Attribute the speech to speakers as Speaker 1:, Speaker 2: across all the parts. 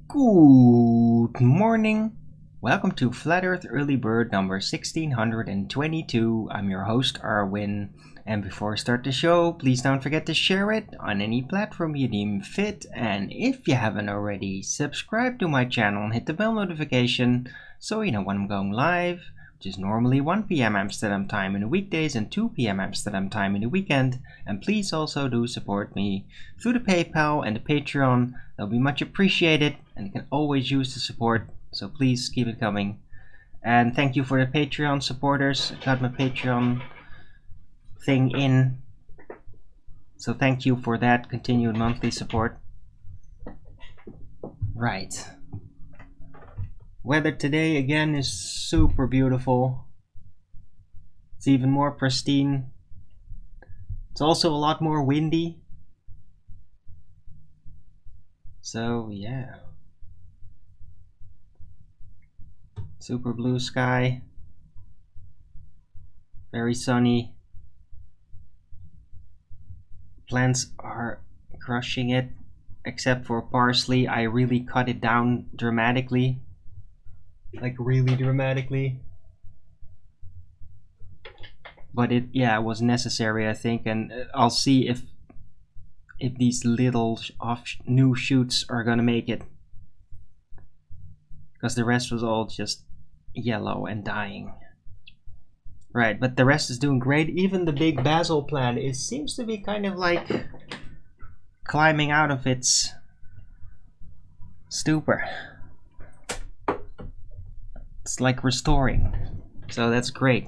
Speaker 1: Good morning. Welcome to Flat Earth Early Bird number 1622. I'm your host, Arwin. And before I start the show, please don't forget to share it on any platform you deem fit. And if you haven't already, subscribe to my channel and hit the bell notification so you know when I'm going live, which is normally 1 p.m. Amsterdam time in the weekdays and 2 p.m. Amsterdam time in the weekend. And please also do support me through the PayPal and the Patreon. That'll be much appreciated, and you can always use the support, so please keep it coming. And thank you for the Patreon supporters. I got my Patreon thing in, so thank you for that continued monthly support. Right. Weather today again is super beautiful. It's even more pristine. It's also a lot more windy. So yeah. Super blue sky. Very sunny. Plants are crushing it, except for parsley. I really cut it down dramatically. Like really dramatically. But it was necessary, I think, and I'll see if these little new shoots are gonna make it, because the rest was all just yellow and dying. Right, but the rest is doing great. Even the big basil plant, it seems to be kind of like climbing out of its stupor. It's like restoring, so that's great.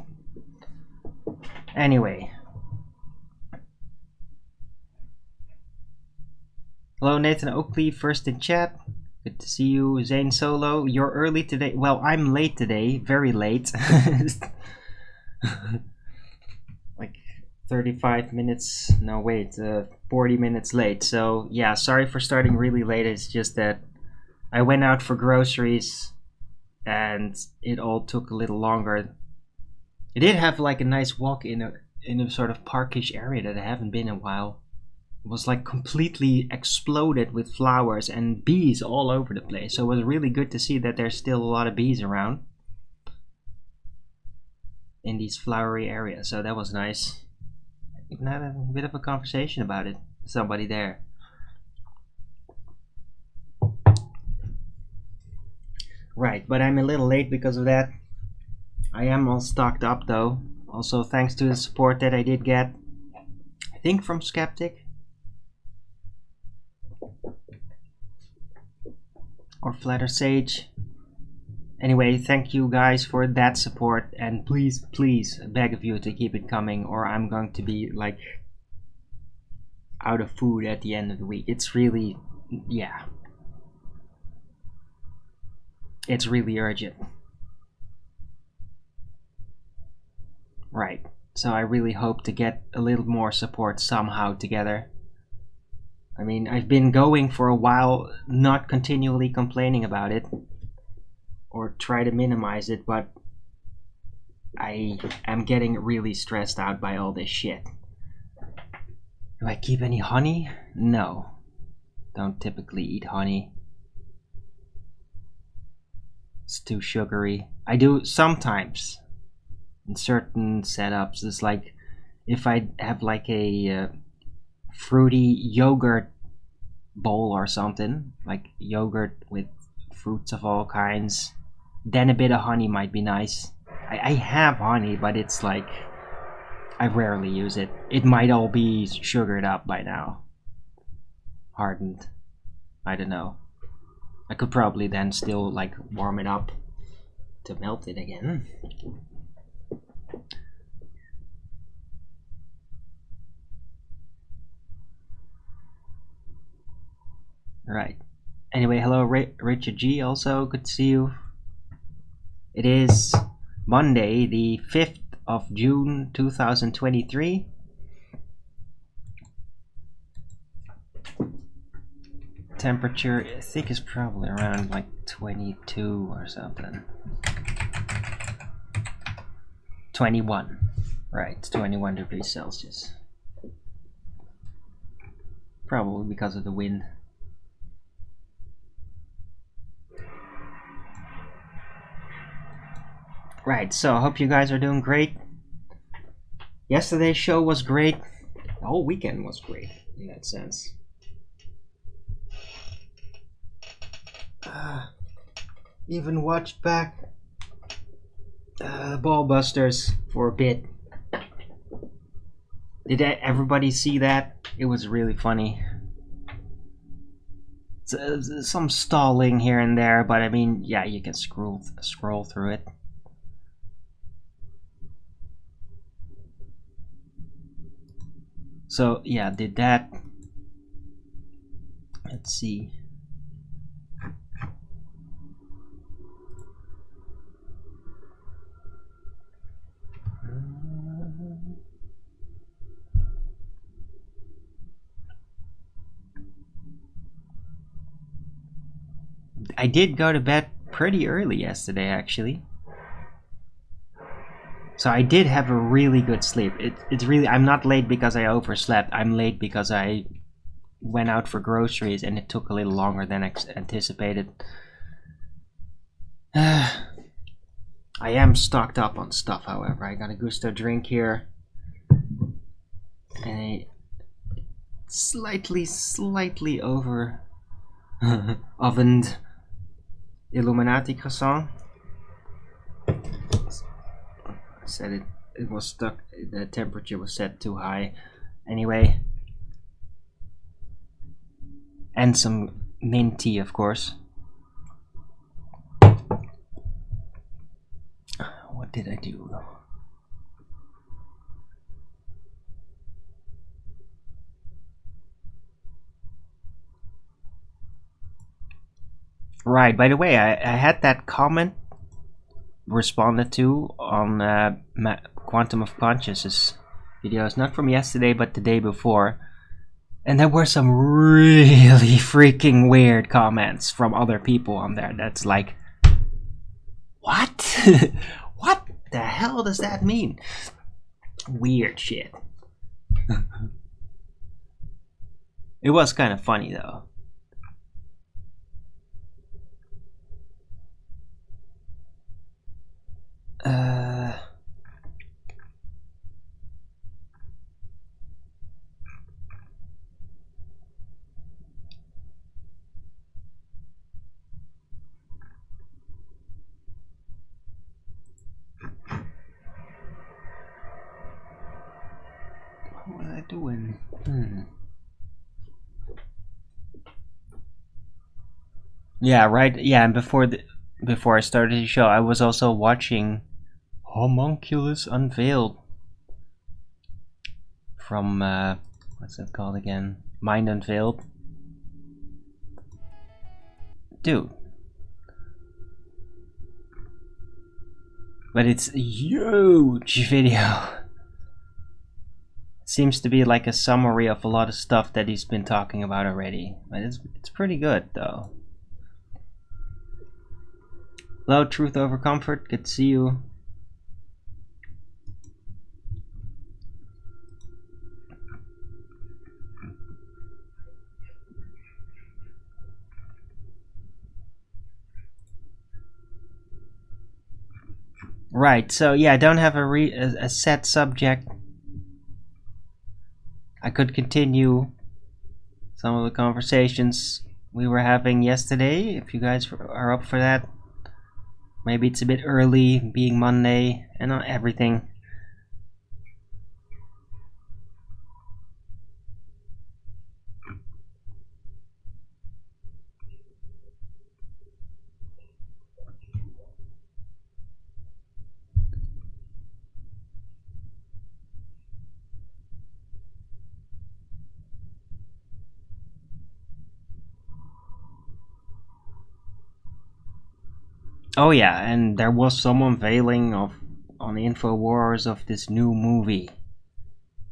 Speaker 1: Anyway, hello Nathan Oakley, first in chat. Good to see you. Zane Solo, you're early today. Well, I'm late today, very late. Like 35 minutes, no wait, 40 minutes late. So yeah, sorry for starting really late. It's just that I went out for groceries and it all took a little longer. I did have like a nice walk in a sort of parkish area that I haven't been in a while. It was like completely exploded with flowers and bees all over the place. So it was really good to see that there's still a lot of bees around in these flowery areas. So that was nice. I even had a bit of a conversation about it with somebody there. Right, but I'm a little late because of that. I am all stocked up though. Also thanks to the support that I did get, I think from Skeptic or Flatter Sage. Anyway, thank you guys for that support, and please, I beg of you to keep it coming, or I'm going to be like out of food at the end of the week. It's really, yeah. It's really urgent. Right, so I really hope to get a little more support somehow together. I mean, I've been going for a while, not continually complaining about it or try to minimize it, but I am getting really stressed out by all this shit. Do I keep any honey? No. Don't typically eat honey. It's too sugary. I do sometimes. In certain setups, it's like if I have like a fruity yogurt bowl or something, like yogurt with fruits of all kinds. Then a bit of honey might be nice. I have honey, but it's like I rarely use it. It might all be sugared up by now. Hardened. I don't know. I could probably then still like warm it up to melt it again. Right. Anyway, hello Richard G. Also, good to see you. It is Monday, the 5th of June 2023. Temperature, I think, is probably around like 22 or something. 21. Right, it's 21 degrees Celsius. Probably because of the wind. Right, so I hope you guys are doing great. Yesterday's show was great. The whole weekend was great in that sense. Even watched back Ball Busters for a bit. Did everybody see that? It was really funny. Some stalling here and there, but I mean, yeah, you can scroll through it. So yeah, did that. Let's see. I did go to bed pretty early yesterday, actually. So I did have a really good sleep. It's really, I'm not late because I overslept. I'm late because I went out for groceries and it took a little longer than anticipated. I am stocked up on stuff, however. I got a Gusto drink here and a slightly over ovened Illuminati croissant. Said it was stuck, the temperature was set too high. Anyway, and some mint tea, of course. What did I do? Right, by the way, I had that comment responded to on Quantum of Consciousness videos, not from yesterday but the day before, and there were some really freaking weird comments from other people on there. That's like, what? What the hell does that mean? Weird shit. It was kind of funny though. What was I doing? Yeah, right. Yeah, and before I started the show, I was also watching Homunculus Unveiled from what's that called again? Mind Unveiled. Dude. But it's a huge video. It seems to be like a summary of a lot of stuff that he's been talking about already. But it's pretty good though. Hello, Truth Over Comfort. Good to see you. Right, so yeah, I don't have a set subject. I could continue some of the conversations we were having yesterday, if you guys are up for that. Maybe it's a bit early, being Monday, and not everything. Oh yeah, and there was some unveiling of on InfoWars of this new movie.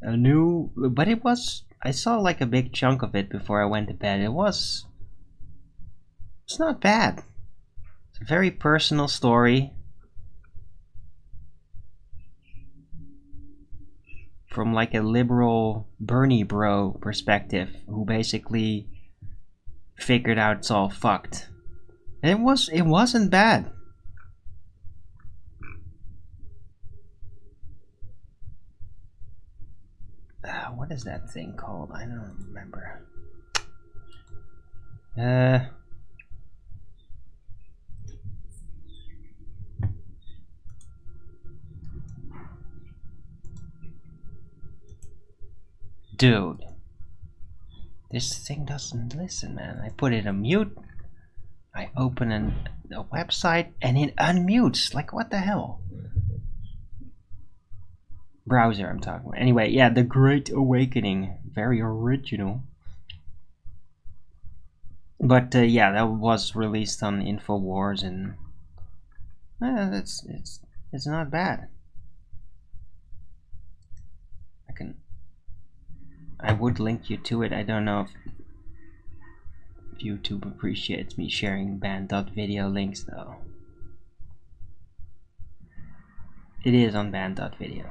Speaker 1: But it was, I saw like a big chunk of it before I went to bed. It's not bad. It's a very personal story from like a liberal Bernie bro perspective, who basically figured out it's all fucked. And it wasn't bad. What is that thing called? I don't remember. Dude, this thing doesn't listen, man. I put it on mute. I open a website and it unmutes. Like, what the hell? Browser I'm talking about. Anyway, yeah, The Great Awakening. Very original. But yeah, that was released on InfoWars, and it's not bad. I would link you to it. I don't know if YouTube appreciates me sharing band.video links though. It is on band.video.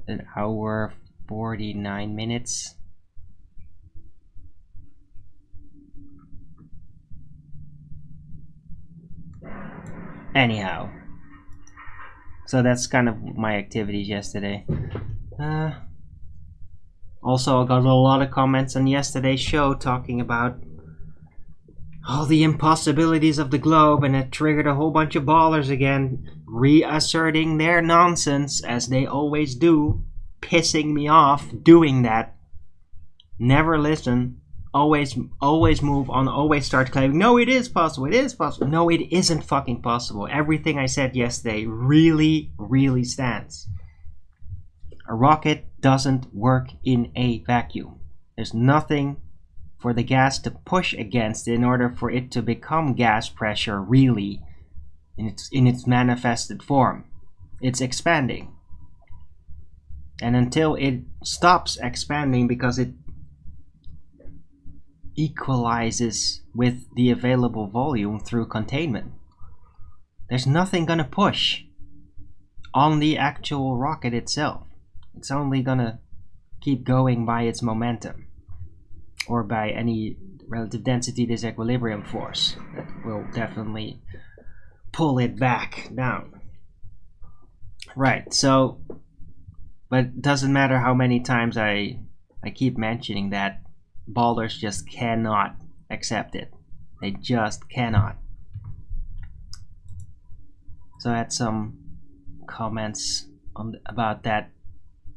Speaker 1: An hour 49 minutes. Anyhow, so that's kind of my activities yesterday. Also, I got a lot of comments on yesterday's show talking about all the impossibilities of the globe, and it triggered a whole bunch of ballers again, reasserting their nonsense, as they always do, pissing me off doing that. Never listen. Always move on, always start claiming, no, it is possible, it is possible. No, it isn't fucking possible. Everything I said yesterday really, really stands. A rocket doesn't work in a vacuum. There's nothing for the gas to push against in order for it to become gas pressure, really, in its manifested form. It's expanding. And until it stops expanding because it equalizes with the available volume through containment, there's nothing gonna push on the actual rocket itself. It's only gonna keep going by its momentum, or by any relative density disequilibrium force that will definitely pull it back down. Right, so, but it doesn't matter how many times I keep mentioning that, ballers just cannot accept it. They just cannot. So I had some comments about that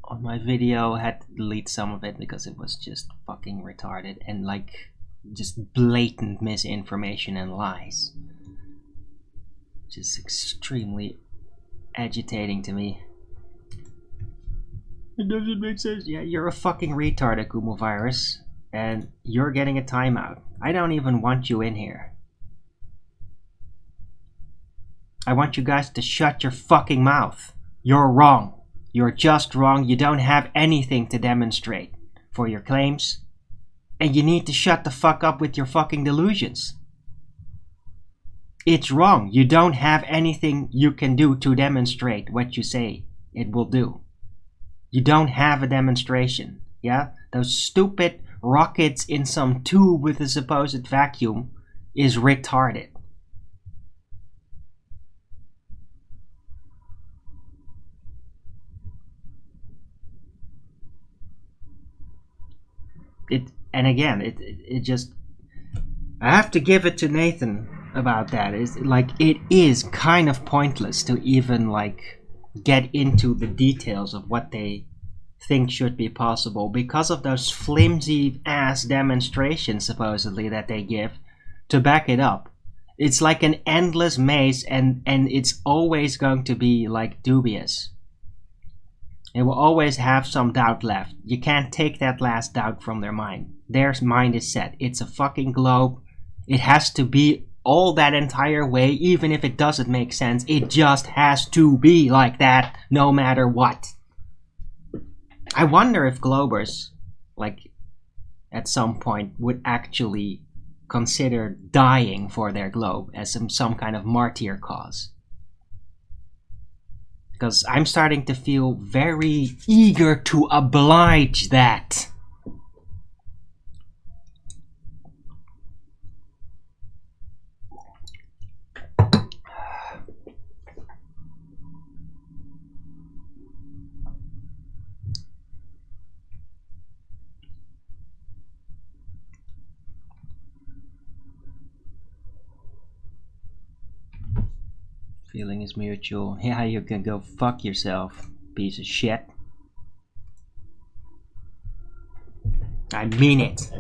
Speaker 1: on my video. I had to delete some of it because it was just fucking retarded and like just blatant misinformation and lies. Just extremely agitating to me. It doesn't make sense. Yeah, you're a fucking retard, Akumo Virus. And you're getting a timeout. I don't even want you in here. I want you guys to shut your fucking mouth. You're wrong. You're just wrong. You don't have anything to demonstrate for your claims. And you need to shut the fuck up with your fucking delusions. It's wrong. You don't have anything you can do to demonstrate what you say it will do. You don't have a demonstration. Yeah? Those stupid rockets in some tube with a supposed vacuum is retarded. And again, it just, I have to give it to Nathan about that. It's like, it is kind of pointless to even like get into the details of what they think should be possible because of those flimsy ass demonstrations supposedly that they give to back it up. It's like an endless maze, and it's always going to be like dubious. It will always have some doubt left. You can't take that last doubt from their mind. Their mind is set. It's a fucking globe. It has to be all that entire way, even if it doesn't make sense. It just has to be like that, no matter what. I wonder if Globers, like, at some point would actually consider dying for their globe as some kind of martyr cause. Because I'm starting to feel very eager to oblige that. Feeling is mutual. Yeah, you can go fuck yourself, piece of shit. I mean it.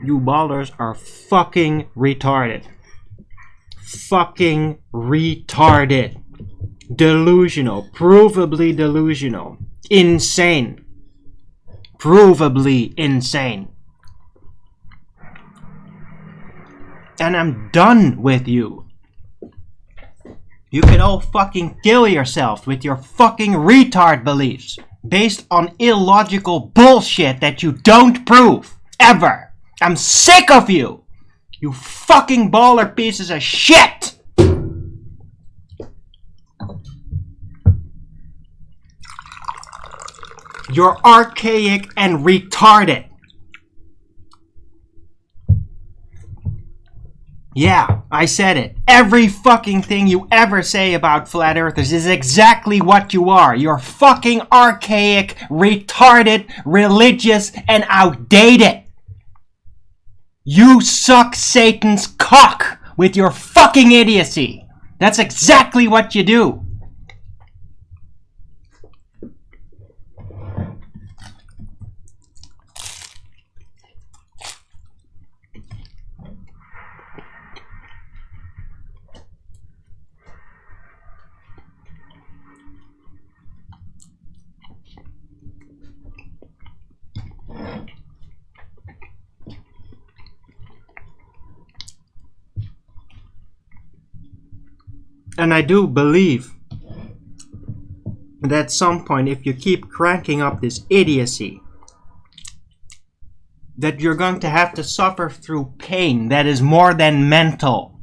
Speaker 1: You ballers are fucking retarded. Fucking retarded. Delusional, provably delusional, insane, provably insane. And I'm done with you. You can all fucking kill yourself with your fucking retard beliefs based on illogical bullshit that you don't prove, ever. I'm sick of you, you fucking baller pieces of shit. You're archaic and retarded. Yeah, I said it. Every fucking thing you ever say about flat earthers is exactly what you are. You're fucking archaic, retarded, religious, and outdated. You suck Satan's cock with your fucking idiocy. That's exactly what you do. And I do believe that at some point, if you keep cranking up this idiocy, that you're going to have to suffer through pain that is more than mental.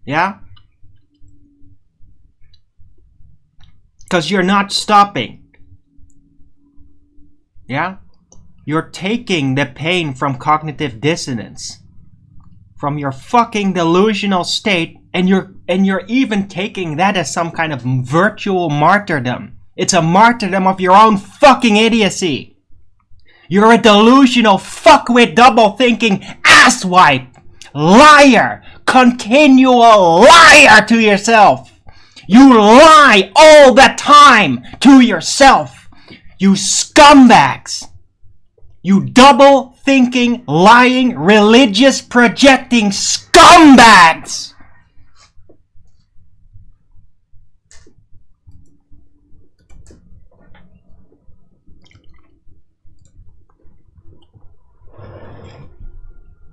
Speaker 1: Yeah? Because you're not stopping. Yeah? You're taking the pain from cognitive dissonance, from your fucking delusional state, and you're even taking that as some kind of virtual martyrdom. It's a martyrdom of your own fucking idiocy. You're a delusional fuckwit, double-thinking asswipe, liar, continual liar to yourself. You lie all the time to yourself. You scumbags. You double-thinking, lying, religious projecting scumbags.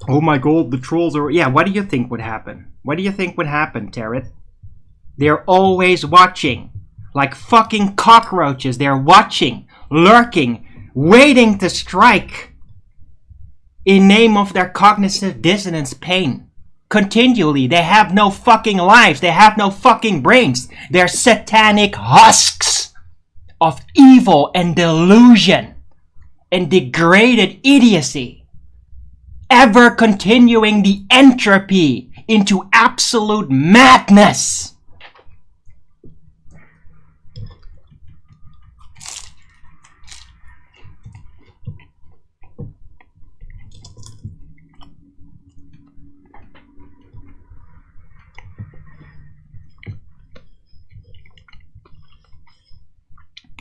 Speaker 1: Oh my god, the trolls are... Yeah, what do you think would happen? What do you think would happen, Tarot? They're always watching. Like fucking cockroaches. They're watching, lurking, waiting to strike. In name of their cognitive dissonance pain. Continually. They have no fucking lives. They have no fucking brains. They're satanic husks of evil and delusion and degraded idiocy. ever continuing the entropy into absolute madness.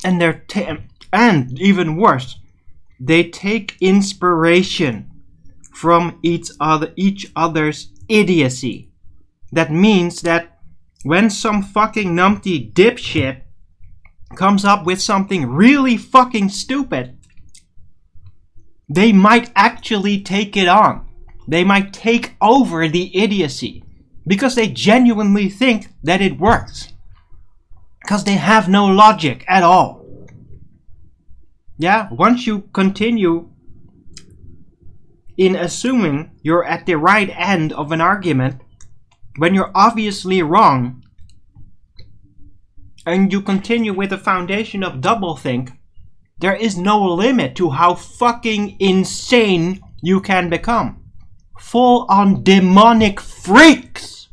Speaker 1: And and even worse, they take inspiration from each other's idiocy. That means that when some fucking numpty dipshit comes up with something really fucking stupid, they might actually take it on. They might take over the idiocy because they genuinely think that it works. Because they have no logic at all. Yeah, once you continue in assuming you're at the right end of an argument when you're obviously wrong, and you continue with the foundation of doublethink, there is no limit to how fucking insane you can become. Full on demonic freaks.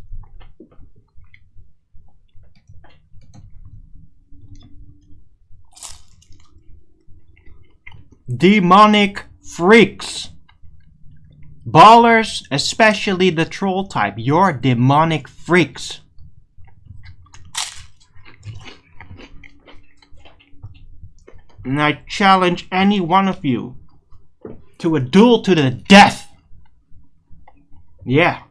Speaker 1: Demonic freaks. Ballers, especially the troll type, you're demonic freaks. And I challenge any one of you to a duel to the death. Yeah.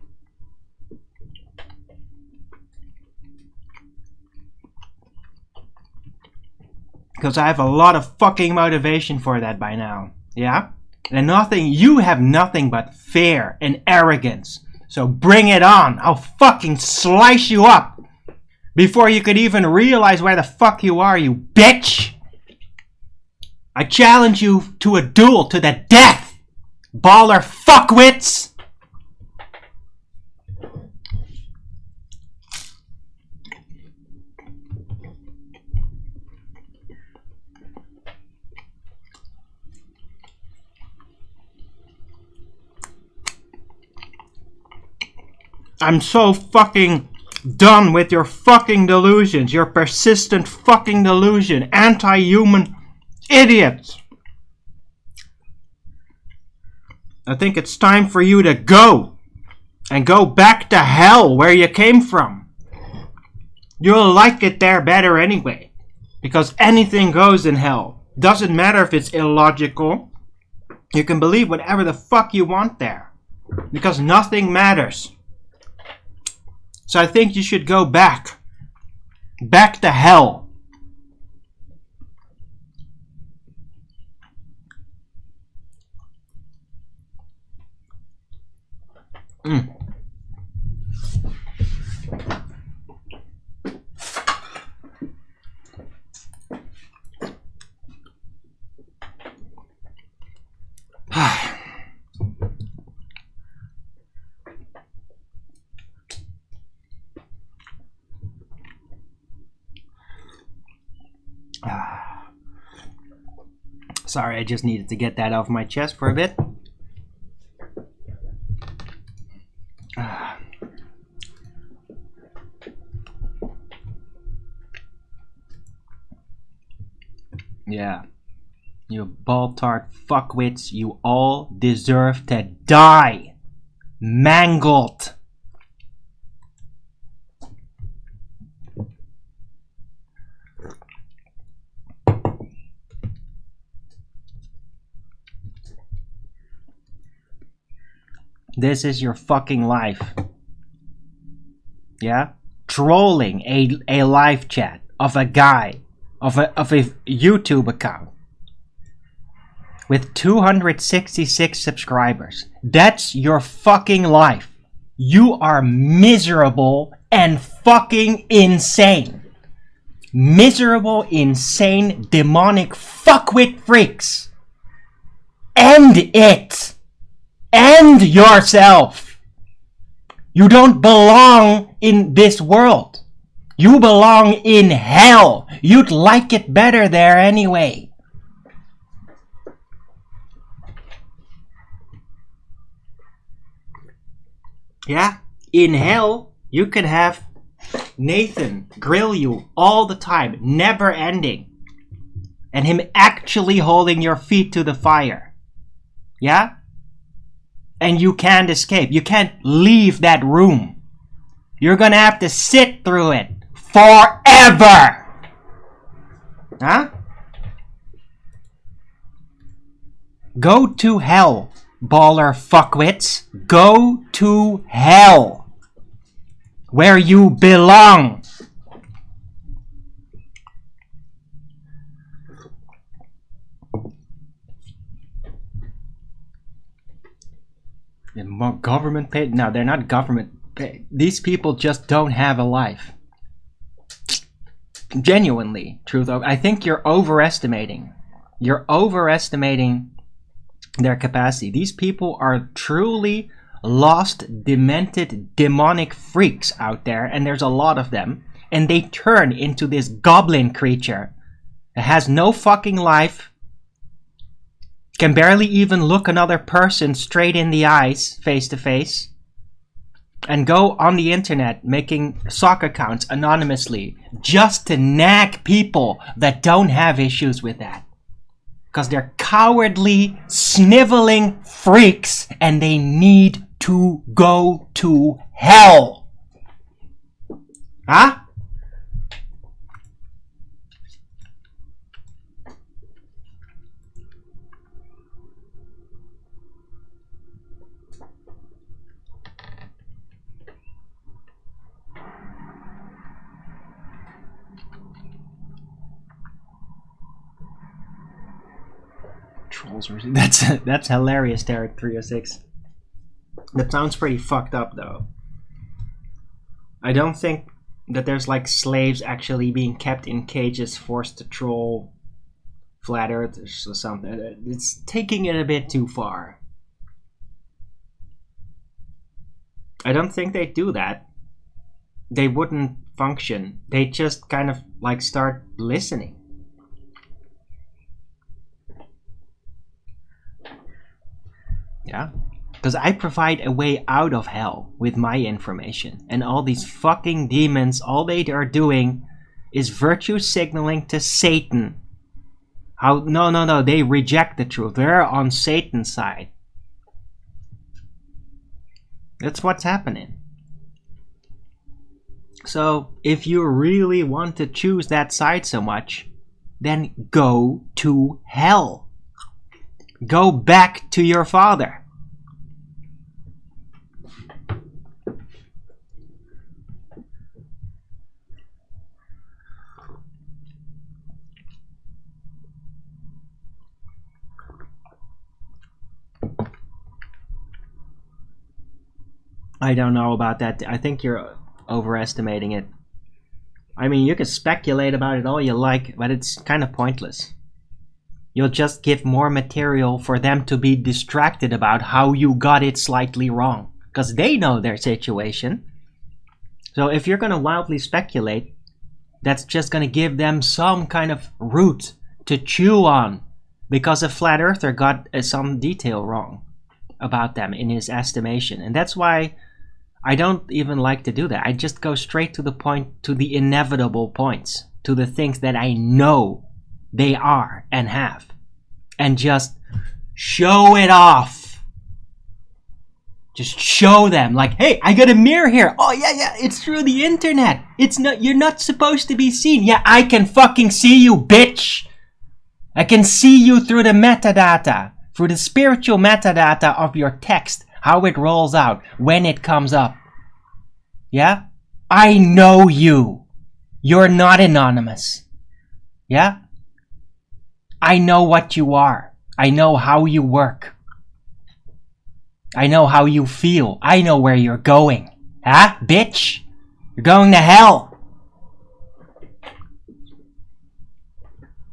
Speaker 1: Because I have a lot of fucking motivation for that by now. Yeah? And you have nothing but fear and arrogance. So bring it on. I'll fucking slice you up before you could even realize where the fuck you are, you bitch. I challenge you to a duel to the death, baller fuckwits. I'm so fucking done with your fucking delusions, your persistent fucking delusion, anti-human idiots. I think it's time for you to go, and go back to hell where you came from. You'll like it there better anyway, because anything goes in hell. Doesn't matter if it's illogical. You can believe whatever the fuck you want there, because nothing matters. So I think you should go back to hell. Sorry, I just needed to get that off my chest for a bit. Yeah. You ball-tart fuckwits, you all deserve to die. Mangled. This is your fucking life. Yeah? Trolling a live chat of a guy, of a YouTube account with 266 subscribers. That's your fucking life. You are miserable and fucking insane. Miserable, insane, demonic fuckwit freaks. End it. End yourself. You don't belong in this world. You belong in hell. You'd like it better there anyway. Yeah? In hell, you can have Nathan grill you all the time, never ending. And him actually holding your feet to the fire. Yeah? And you can't escape. You can't leave that room. You're gonna have to sit through it forever. Huh? Go to hell, baller fuckwits. Go to hell. Where you belong. Government paid? No, they're not government paid. These people just don't have a life. Genuinely, truth. I think you're overestimating. You're overestimating their capacity. These people are truly lost, demented, demonic freaks out there, and there's a lot of them. And they turn into this goblin creature that has no fucking life, can barely even look another person straight in the eyes, face to face, and go on the internet making sock accounts anonymously just to nag people that don't have issues with that. Because they're cowardly, sniveling freaks and they need to go to hell. Huh? Trolls. That's hilarious, Derek 306. That sounds pretty fucked up, though. I don't think that there's like slaves actually being kept in cages, forced to troll flat earthers or something. It's taking it a bit too far. I don't think they'd do that. They wouldn't function. They just kind of like start listening. Yeah, because I provide a way out of hell with my information. And all these fucking demons, all they are doing is virtue signaling to Satan. How? No, they reject the truth. They're on Satan's side. That's what's happening. So, if you really want to choose that side so much, then go to hell. Go back to your father. I don't know about that. I think you're overestimating it. I mean, you can speculate about it all you like, but it's kind of pointless. You'll just give more material for them to be distracted about how you got it slightly wrong. Because they know their situation. So if you're going to wildly speculate, that's just going to give them some kind of root to chew on. Because a flat earther got some detail wrong about them in his estimation. And that's why I don't even like to do that. I just go straight to the point, to the inevitable points. To the things that I know they are and have, and just show it off. Just show them, like, hey, I got a mirror here. Oh yeah, it's through the internet. It's not, you're not supposed to be seen. Yeah, I can fucking see you, bitch. I can see you through the metadata, through the spiritual metadata of your text, how it rolls out when it comes up. Yeah, I know you. You're not anonymous. Yeah? I know what you are. I know how you work. I know how you feel. I know where you're going. Huh, bitch? You're going to hell.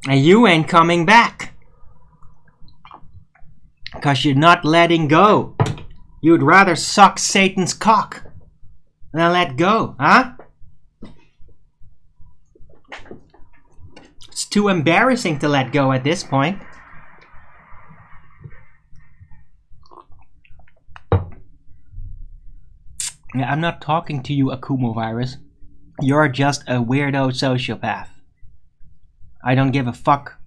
Speaker 1: And you ain't coming back. Because you're not letting go. You'd rather suck Satan's cock than let go, huh? It's too embarrassing to let go at this point. Yeah, I'm not talking to you, Akumo Virus. You're just a weirdo sociopath. I don't give a fuck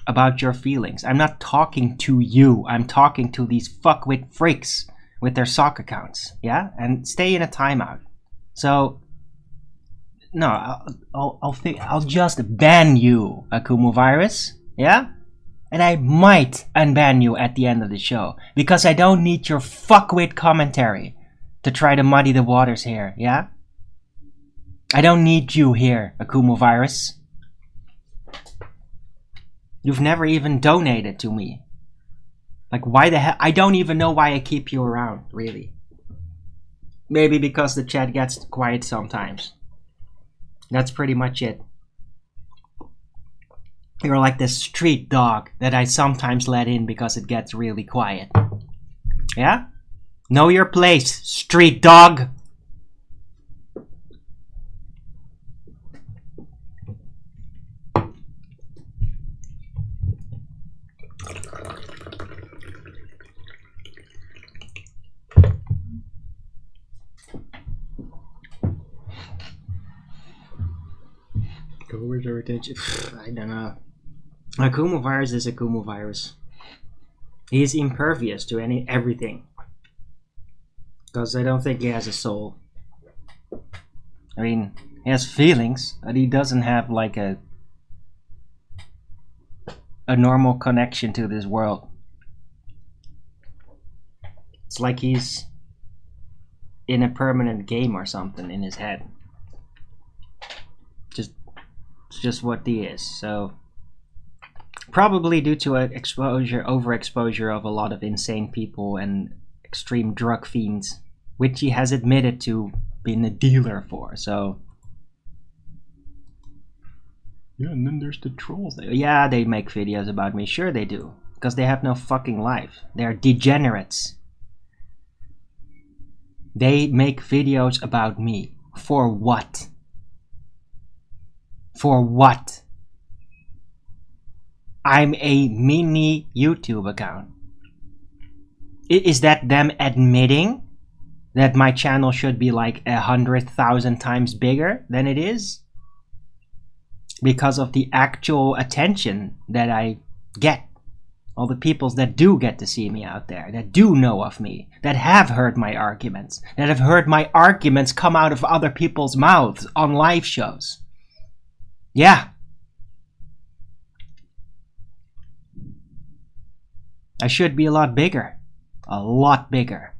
Speaker 1: about your feelings. I'm not talking to you. I'm talking to these fuckwit freaks with their sock accounts. Yeah? And stay in a timeout. So, no, I'll just ban you, Akumo Virus. Yeah? And I might unban you at the end of the show. Because I don't need your fuckwit commentary to try to muddy the waters here. Yeah? I don't need you here, Akumo Virus. You've never even donated to me. Like, why the hell? I don't even know why I keep you around, really. Maybe because the chat gets quiet sometimes. That's pretty much it. You're like the street dog that I sometimes let in because it gets really quiet. Yeah? Know your place, street dog! Where's our attention? I don't know. Akumo Virus is Akumo Virus. He's impervious to everything. Because I don't think he has a soul. I mean, he has feelings, but he doesn't have like a normal connection to this world. It's like he's in a permanent game or something in his head. It's just what he is. So probably due to overexposure of a lot of insane people and extreme drug fiends, which he has admitted to being a dealer for. So yeah, and then there's the trolls. Yeah, they make videos about me. Sure they do, because they have no fucking life. They're degenerates. They make videos about me. For what? For what? I'm a mini YouTube account. Is that them admitting that my channel should be like 100,000 times bigger than it is? Because of the actual attention that I get. All the peoples that do get to see me out there, that do know of me, that have heard my arguments, that have heard my arguments come out of other people's mouths on live shows. Yeah. I should be a lot bigger. A lot bigger.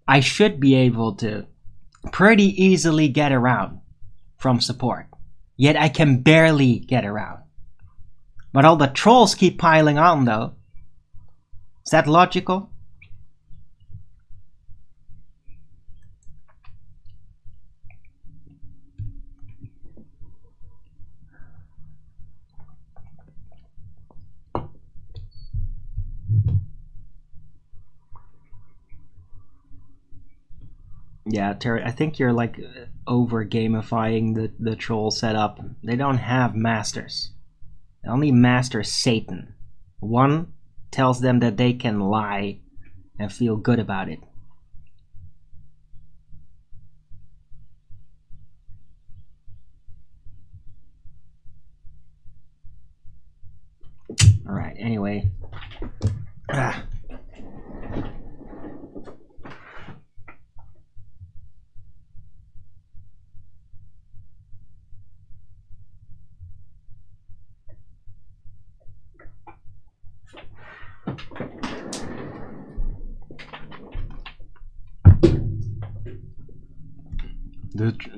Speaker 1: I should be able to pretty easily get around from support. Yet I can barely get around. But all the trolls keep piling on, though. Is that logical? Yeah, Terry, I think you're like over gamifying the troll setup. They don't have masters. They only master Satan. One tells them that they can lie and feel good about it. Alright, anyway.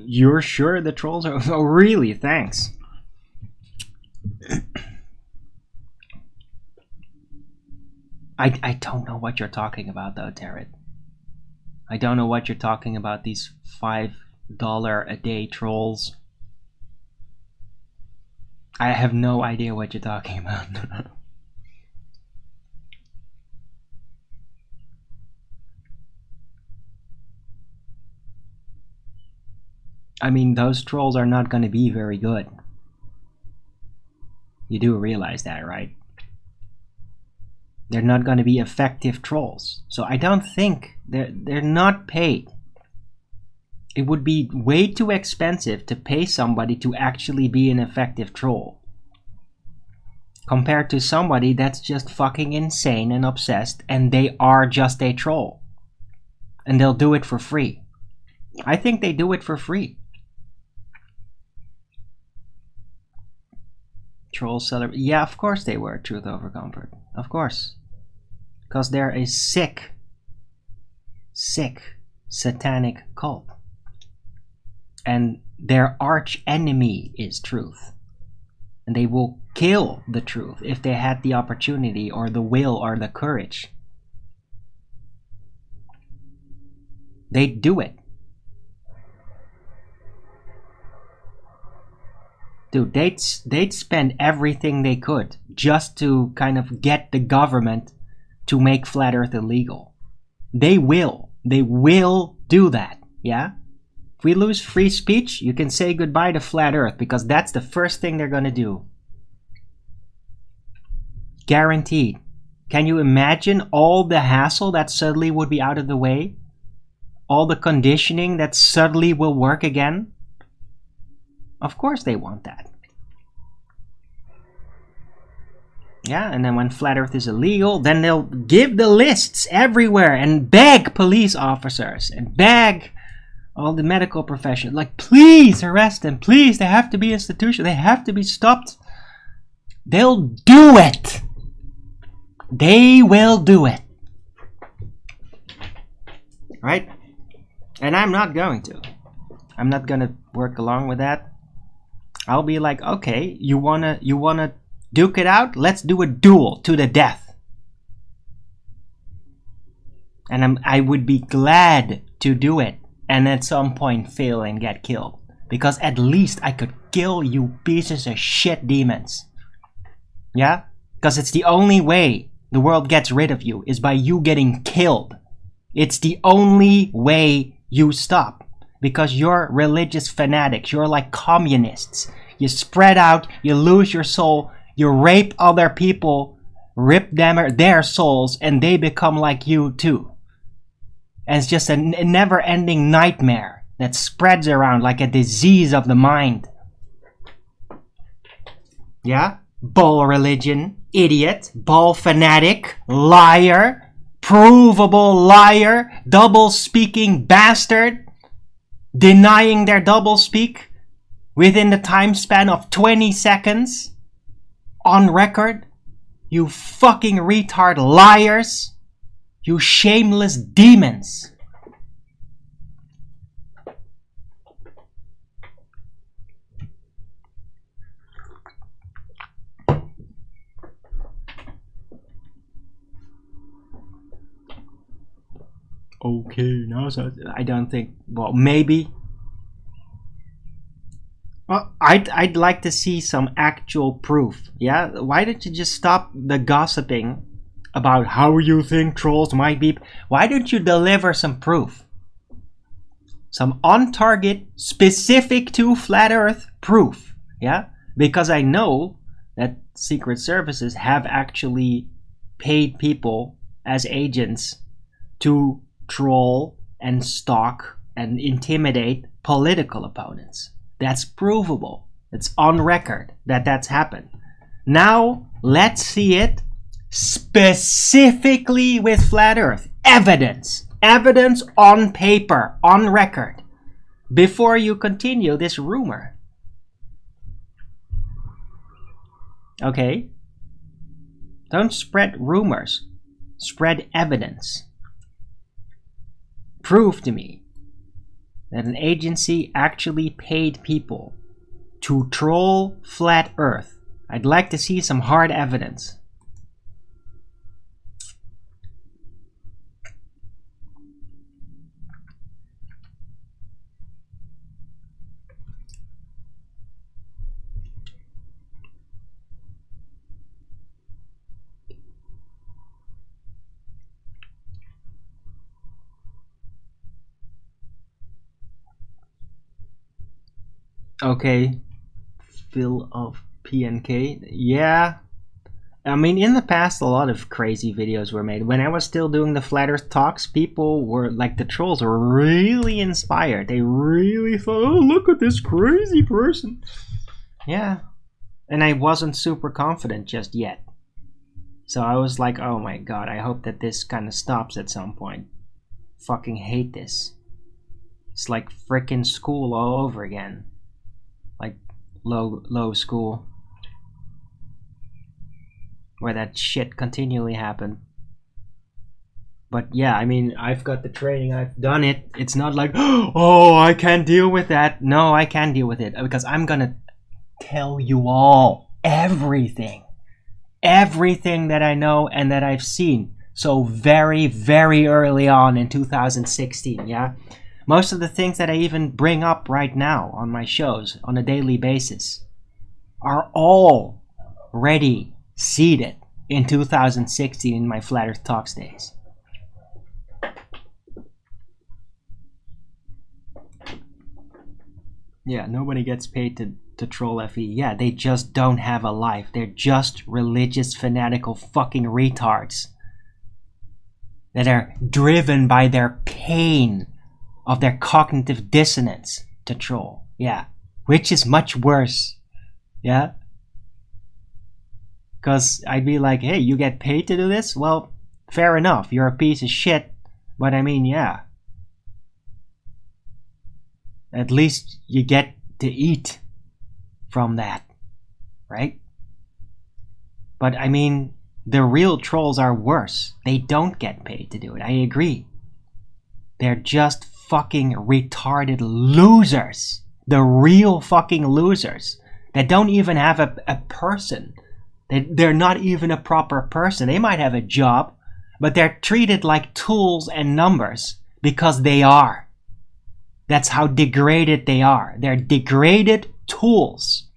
Speaker 1: You're sure the trolls are... Oh, really? Thanks. I don't know what you're talking about, though, Tarot. I don't know what you're talking about, these $5 a day trolls. I have no idea what you're talking about. I mean, those trolls are not going to be very good. You do realize that, right? They're not going to be effective trolls. So I don't think they're not paid. It would be way too expensive to pay somebody to actually be an effective troll, compared to somebody that's just fucking insane and obsessed, and they are just a troll. And they'll do it for free. I think they do it for free. Troll celebrate. Yeah, of course they were truth over comfort. Of course. Because they're a sick, satanic cult. And their arch enemy is truth. And they will kill the truth if they had the opportunity or the will or the courage. They'd do it. Dude, they'd spend everything they could just to kind of get the government to make Flat Earth illegal. They will do that, yeah? If we lose free speech, you can say goodbye to Flat Earth, because that's the first thing they're gonna do. Guaranteed. Can you imagine all the hassle that suddenly would be out of the way? All the conditioning that suddenly will work again? Of course they want that. Yeah, and then when Flat Earth is illegal, then they'll give the lists everywhere and beg police officers and beg all the medical profession, like, please arrest them, please, they have to be institutional, they have to be stopped. They'll do it. They will do it. Right? And I'm not going to. I'm not gonna work along with that. I'll be like, okay, you wanna duke it out? Let's do a duel to the death. And I would be glad to do it, and at some point fail and get killed. Because at least I could kill you pieces of shit demons. Yeah? Because it's the only way the world gets rid of you, is by you getting killed. It's the only way you stop. Because you're religious fanatics. You're like communists. You spread out, you lose your soul, you rape other people, rip their souls, and they become like you too. And it's just a never-ending nightmare that spreads around like a disease of the mind. Yeah? Ball religion, idiot, ball fanatic, liar, provable liar, double-speaking bastard, denying their double-speak within the time span of 20 seconds on record. You fucking retard liars. You shameless demons. Okay, now so I don't think, well, maybe. Well, I'd like to see some actual proof. Yeah, why don't you just stop the gossiping about how you think trolls might be? Why don't you deliver some proof? Some on-target, specific to Flat Earth proof. Yeah, because I know that secret services have actually paid people as agents to troll and stalk and intimidate political opponents. That's provable. It's on record that that's happened. Now, let's see it specifically with Flat Earth. Evidence. Evidence on paper, on record, before you continue this rumor. Okay? Don't spread rumors. Spread evidence. Prove to me that an agency actually paid people to troll Flat Earth. I'd like to see some hard evidence. Okay, Phil of PNK. Yeah, I mean, in the past, a lot of crazy videos were made. When I was still doing the Flat Earth talks, people were, like, the trolls were really inspired. They really thought, oh, look at this crazy person. Yeah. And I wasn't super confident just yet. So I was like, oh my god, I hope that this kind of stops at some point. Fucking hate this. It's like frickin' school all over again. Like, low school. Where that shit continually happened. But yeah, I mean, I've got the training, I've done it. It's not like, oh, I can't deal with that. No, I can deal with it. Because I'm gonna tell you all everything. Everything that I know and that I've seen. So very, very early on in 2016, yeah? Most of the things that I even bring up right now on my shows on a daily basis are all ready seeded in 2016 in my Flat Earth Talks days. Yeah, nobody gets paid to troll FE. Yeah, they just don't have a life. They're just religious, fanatical fucking retards that are driven by their pain of their cognitive dissonance to troll. Yeah, which is much worse. Yeah? Because I'd be like, hey, you get paid to do this? Well, fair enough, you're a piece of shit. But I mean, yeah. At least you get to eat from that, right? But I mean, the real trolls are worse. They don't get paid to do it, I agree. They're just fucking retarded losers. The real fucking losers. That don't even have a person. They're not even a proper person. They might have a job, but they're treated like tools and numbers because they are. That's how degraded they are. They're degraded tools.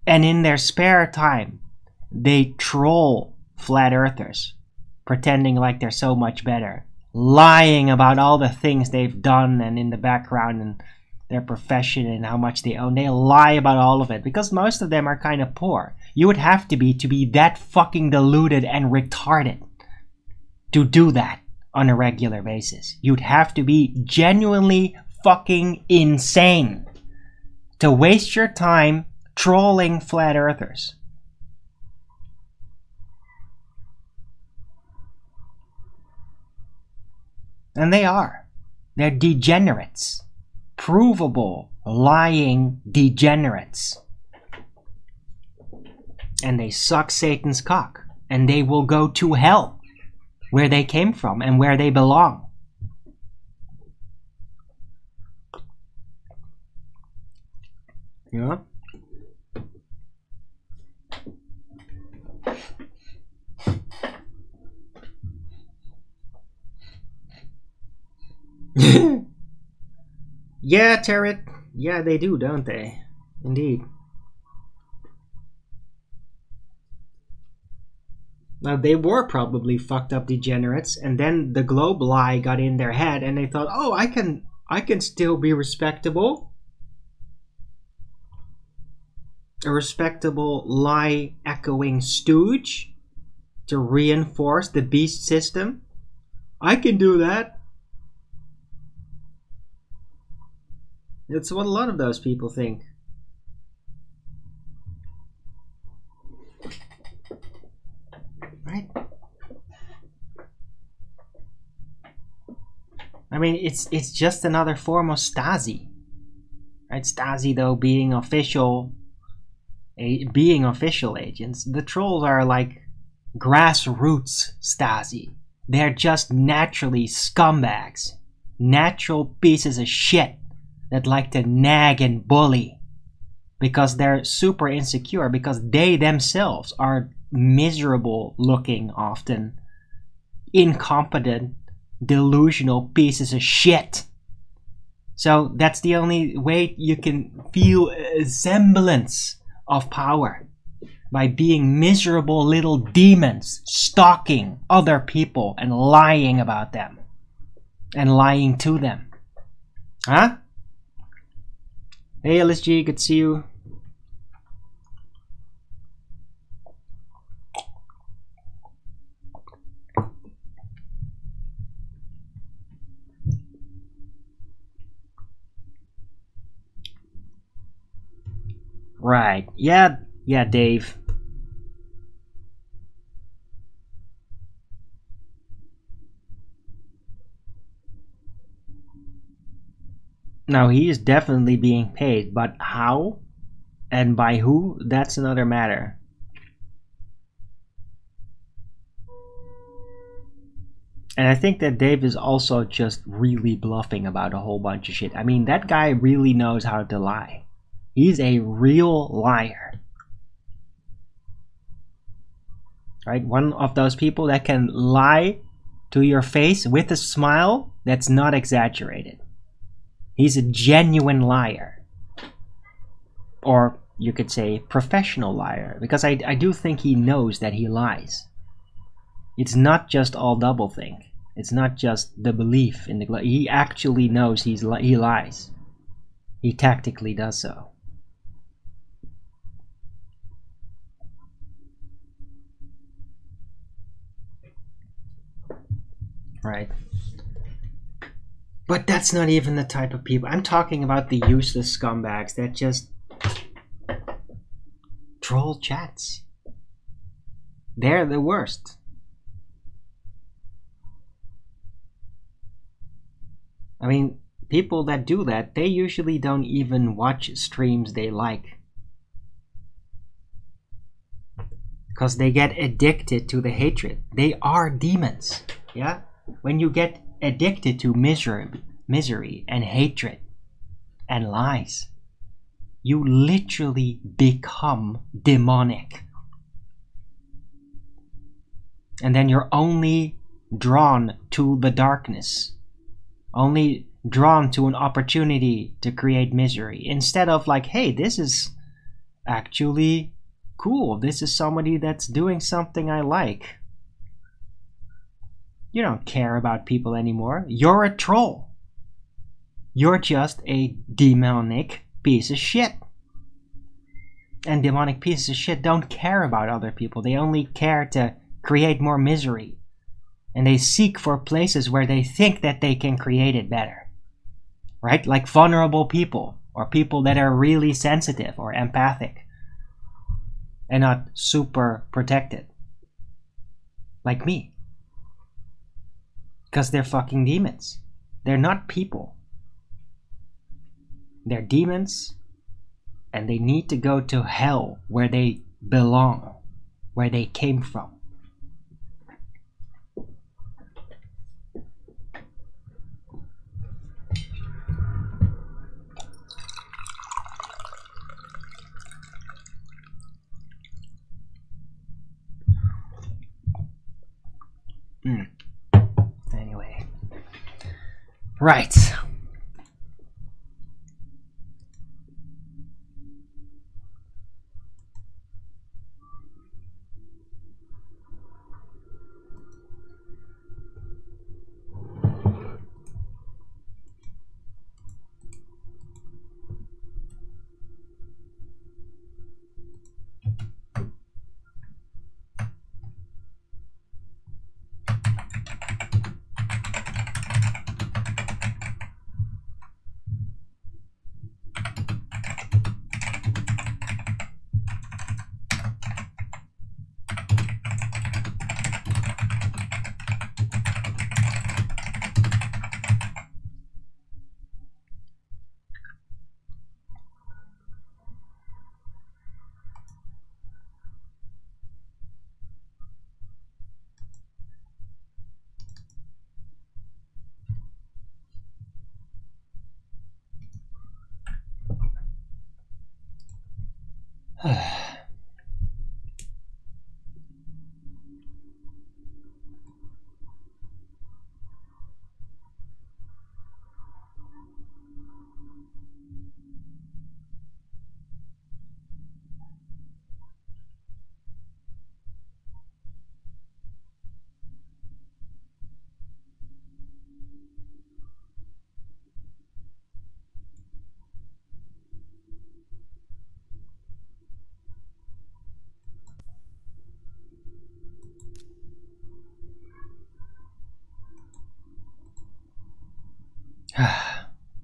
Speaker 1: And in their spare time, they troll flat earthers, pretending like they're so much better, lying about all the things they've done and in the background and their profession and how much they own. They lie about all of it because most of them are kind of poor. You would have to be that fucking deluded and retarded to do that on a regular basis. You'd have to be genuinely fucking insane to waste your time trolling flat earthers. And they are. They're degenerates. Provable, lying degenerates. And they suck Satan's cock. And they will go to hell, where they came from and where they belong. Yeah? Yeah, Turret. Yeah, they do, don't they? Indeed. Now, they were probably fucked up degenerates, and then the globe lie got in their head, and they thought, oh, I can still be respectable. A respectable lie-echoing stooge to reinforce the beast system. I can do that. It's what a lot of those people think. Right? I mean, it's just another form of Stasi. Right? Stasi, though, being official agents. The trolls are like grassroots Stasi. They're just naturally scumbags. Natural pieces of shit that like to nag and bully because they're super insecure, because they themselves are miserable looking, often incompetent, delusional pieces of shit. So that's the only way you can feel a semblance of power, by being miserable little demons stalking other people and lying about them and lying to them. Huh? Hey LSG, good to see you. Right. Yeah, Dave. Now, he is definitely being paid, but how and by who, that's another matter. And I think that Dave is also just really bluffing about a whole bunch of shit. I mean, that guy really knows how to lie. He's a real liar. Right? One of those people that can lie to your face with a smile that's not exaggerated. He's a genuine liar. Or you could say professional liar, because I do think he knows that he lies. It's not just all doublethink. It's not just the belief in the... He actually knows he lies. He tactically does so. Right. But that's not even the type of people. I'm talking about the useless scumbags that just troll chats. They're the worst. I mean, people that do that, they usually don't even watch streams they like. Because they get addicted to the hatred. They are demons. Yeah? When you get addicted to misery and hatred and lies, you literally become demonic. And then you're only drawn to the darkness. Only drawn to an opportunity to create misery. Instead of like, hey, this is actually cool. This is somebody that's doing something I like. You don't care about people anymore. You're a troll. You're just a demonic piece of shit. And demonic pieces of shit don't care about other people. They only care to create more misery. And they seek for places where they think that they can create it better. Right? Like vulnerable people. Or people that are really sensitive or empathic. And not super protected. Like me. Because they're fucking demons. They're not people. They're demons. And they need to go to hell where they belong. Where they came from. Anyway. Right.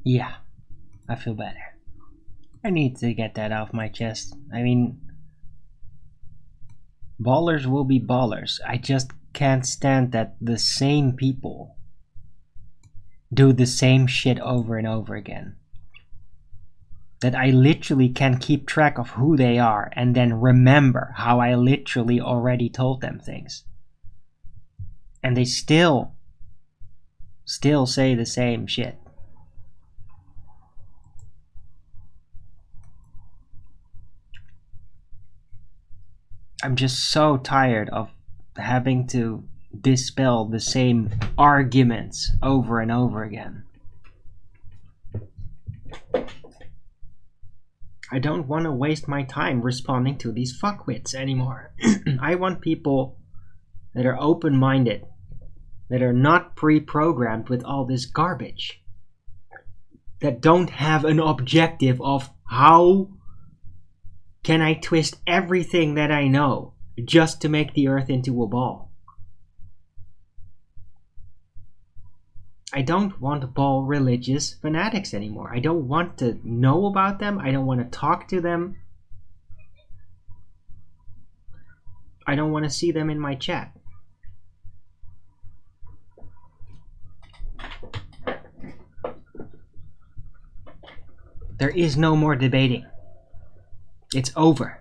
Speaker 1: Yeah, I feel better. I need to get that off my chest. I mean, ballers will be ballers. I just can't stand that the same people do the same shit over and over again. That I literally can keep track of who they are and then remember how I literally already told them things. And they still say the same shit. I'm just so tired of having to dispel the same arguments over and over again. I don't want to waste my time responding to these fuckwits anymore. I want people that are open-minded, that are not pre-programmed with all this garbage, that don't have an objective of how can I twist everything that I know just to make the earth into a ball. I don't want ball religious fanatics anymore. I don't want to know about them. I don't want to talk to them. I don't want to see them in my chat. There is no more debating. It's over.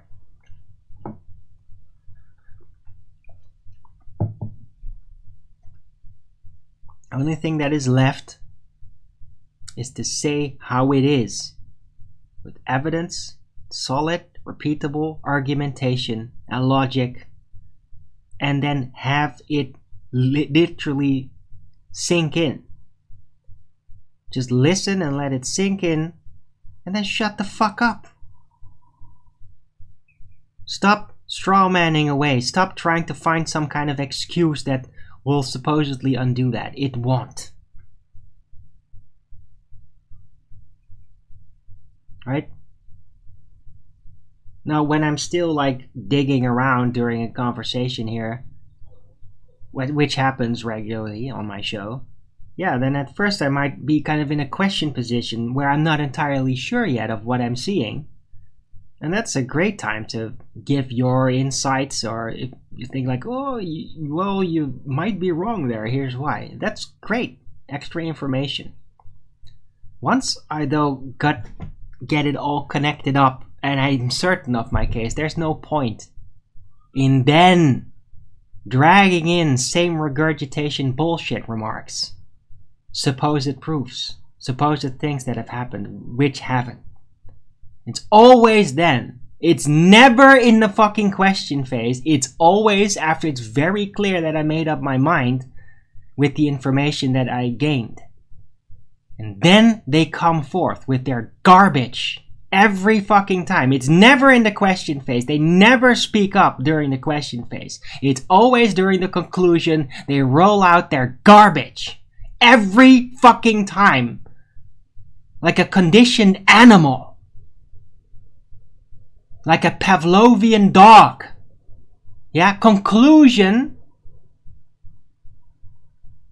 Speaker 1: The only thing that is left is to say how it is, with evidence, solid, repeatable argumentation and logic, and then have it literally sink in. Just listen and let it sink in, and then shut the fuck up. Stop strawmanning away. Stop trying to find some kind of excuse that will supposedly undo that. It won't. Right? Now, when I'm still like digging around during a conversation here, which happens regularly on my show, yeah, then at first I might be kind of in a question position where I'm not entirely sure yet of what I'm seeing. And that's a great time to give your insights, or if you think like, oh, well, you might be wrong there, here's why. That's great. Extra information. Once I, though, get it all connected up, and I'm certain of my case, there's no point in then dragging in same regurgitation bullshit remarks, supposed proofs, supposed things that have happened, which haven't. It's always then. It's never in the fucking question phase. It's always after it's very clear that I made up my mind with the information that I gained. And then they come forth with their garbage every fucking time. It's never in the question phase. They never speak up during the question phase. It's always during the conclusion they roll out their garbage. Every fucking time. Like a conditioned animal. Like a Pavlovian dog. Yeah, conclusion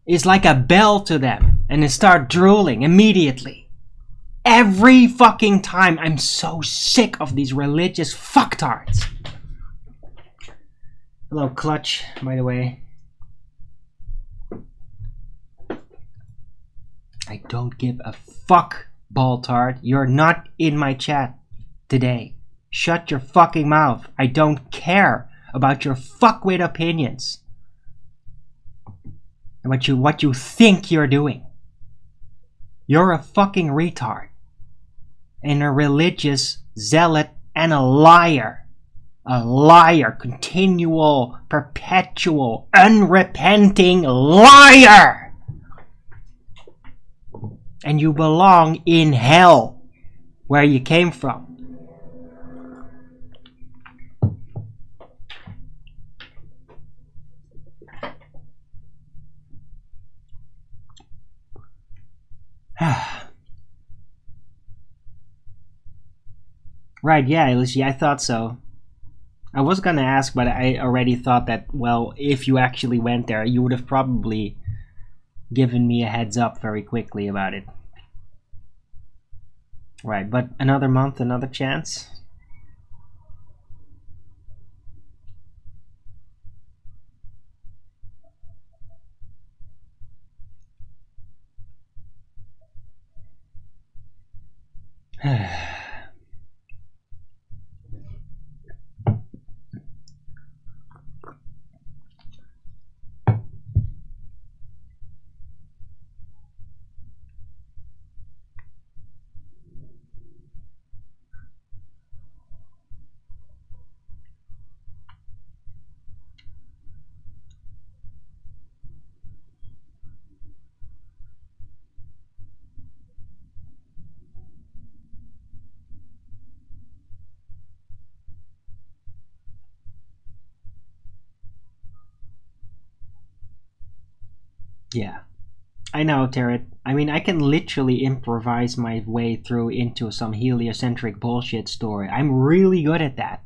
Speaker 1: is like a bell to them. And they start drooling immediately. Every fucking time. I'm so sick of these religious fucktards. Hello, Clutch, by the way. I don't give a fuck, Balltard. You're not in my chat today. Shut your fucking mouth. I don't care about your fuckwit opinions. And what you think you're doing. You're a fucking retard. And a religious zealot and a liar. A liar. Continual, perpetual, unrepenting liar. And you belong in hell. Where you came from. Right, yeah, Alicia, I thought so. I was gonna ask, but I already thought that, well, if you actually went there, you would have probably given me a heads up very quickly about it. Right, but another month, another chance. Yeah. I know, Tarot. I mean, I can literally improvise my way through into some heliocentric bullshit story. I'm really good at that.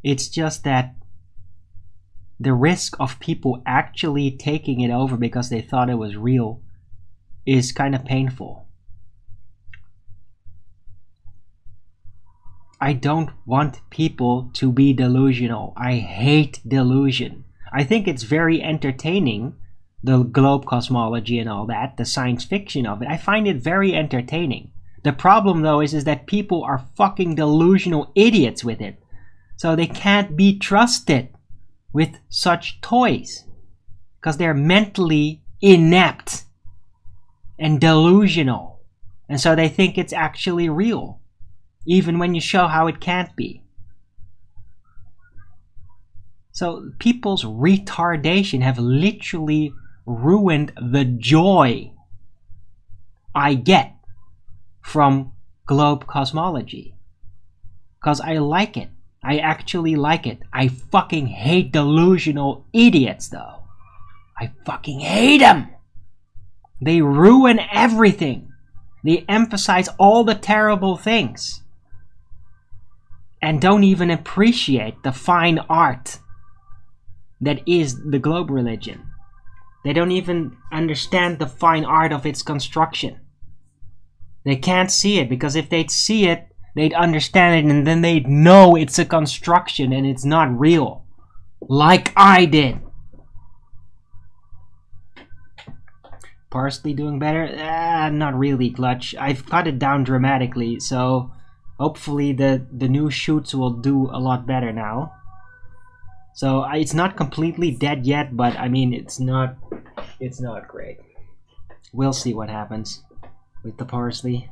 Speaker 1: It's just that the risk of people actually taking it over because they thought it was real is kind of painful. I don't want people to be delusional. I hate delusion. I think it's very entertaining, the globe cosmology and all that, the science fiction of it. I find it very entertaining. The problem though is that people are fucking delusional idiots with it. So they can't be trusted with such toys. Because they're mentally inept and delusional. And so they think it's actually real. Even when you show how it can't be. So people's retardation have literally ruined the joy I get from globe cosmology. Because I like it. I actually like it. I fucking hate delusional idiots though. I fucking hate them. They ruin everything. They emphasize all the terrible things. And don't even appreciate the fine art that is the globe religion. They don't even understand the fine art of its construction. They can't see it, because if they'd see it, they'd understand it, and then they'd know it's a construction and it's not real. Like I did. Parsley doing better? Not really, Clutch. I've cut it down dramatically, so hopefully the new shoots will do a lot better now. So it's not completely dead yet, but I mean it's not great. We'll see what happens with the parsley.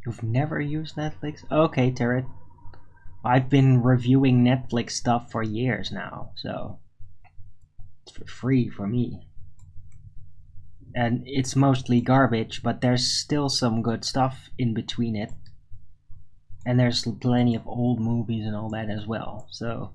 Speaker 1: You've never used Netflix? Okay, Tarot. I've been reviewing Netflix stuff for years now, so it's for free for me. And it's mostly garbage, but there's still some good stuff in between it. And there's plenty of old movies and all that as well, so...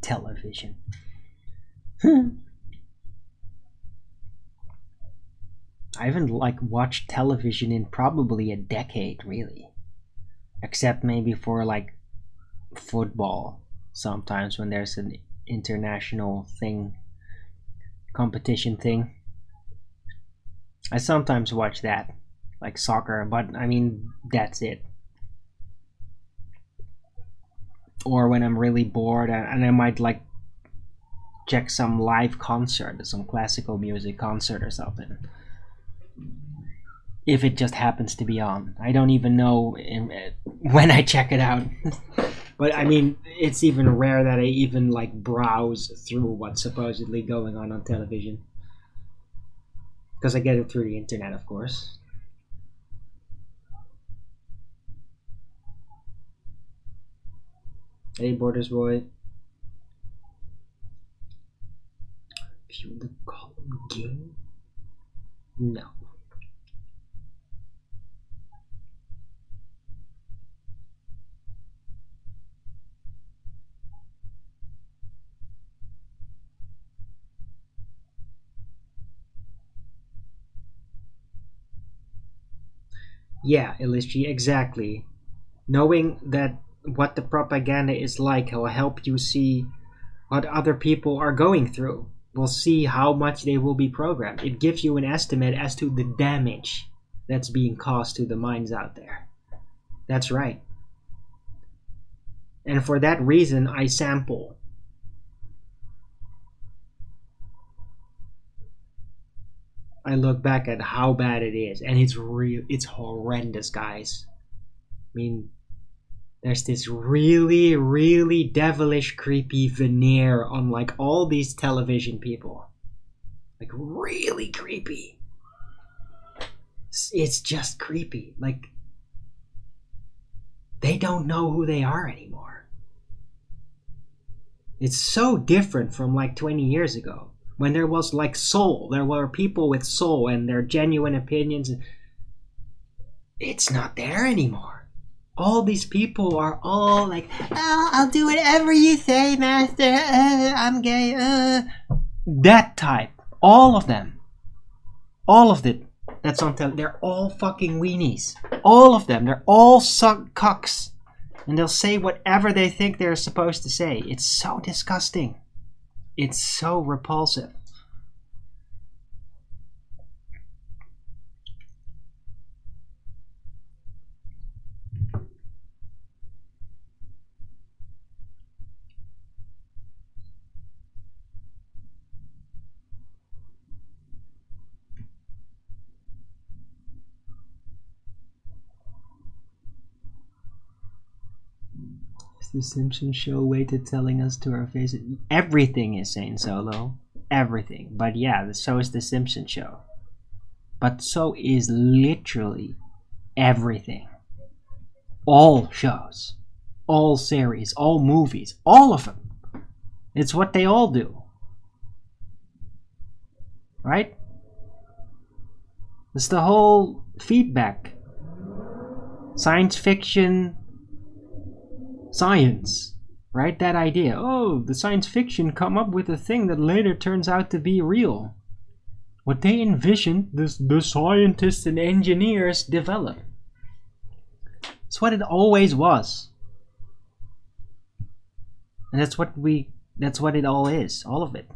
Speaker 1: television. I haven't watched television in probably a decade, really. Except maybe for football sometimes when there's an international thing, competition thing. I sometimes watch that, like soccer, but I mean, that's it. Or when I'm really bored and I might check some live concert, some classical music concert or something. If it just happens to be on. I don't even know when I check it out. But I mean, it's even rare that I even browse through what's supposedly going on television. Because I get it through the internet, of course. Hey, Borders Boy. View the column game? No. Yeah, Elishi, exactly. Knowing that what the propaganda is like will help you see what other people are going through. We'll see how much they will be programmed. It gives you an estimate as to the damage that's being caused to the minds out there. That's right. And for that reason, I sample. I look back at how bad it is, and it's horrendous, guys. I mean, there's this really, really devilish, creepy veneer on all these television people. Really creepy. It's just creepy. They don't know who they are anymore. It's so different from 20 years ago. When there was soul, there were people with soul and their genuine opinions. It's not there anymore. All these people are all oh, I'll do whatever you say, master. I'm gay. That type. All of them. All of it. That's on television. They're all fucking weenies. All of them. They're all cucks. And they'll say whatever they think they're supposed to say. It's so disgusting. It's so repulsive. The Simpsons show waited telling us to our faces. Everything is Saint Solo. Everything. But yeah, so is the Simpsons show. But so is literally everything. All shows. All series. All movies. All of them. It's what they all do. Right? It's the whole feedback. Science fiction... science, right? That idea. Oh, the science fiction come up with a thing that later turns out to be real. What they envisioned, the scientists and engineers develop. It's what it always was. And that's what it all is. All of it.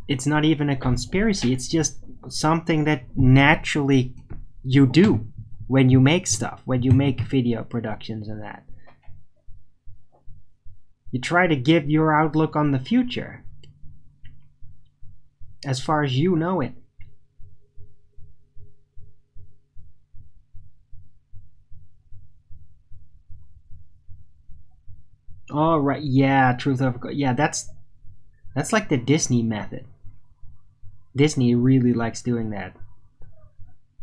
Speaker 1: It's not even a conspiracy. It's just something that naturally you do when you make stuff, when you make video productions and that. You try to give your outlook on the future as far as you know it. Oh, right. Yeah, truth over... Yeah, that's like the Disney method. Disney really likes doing that.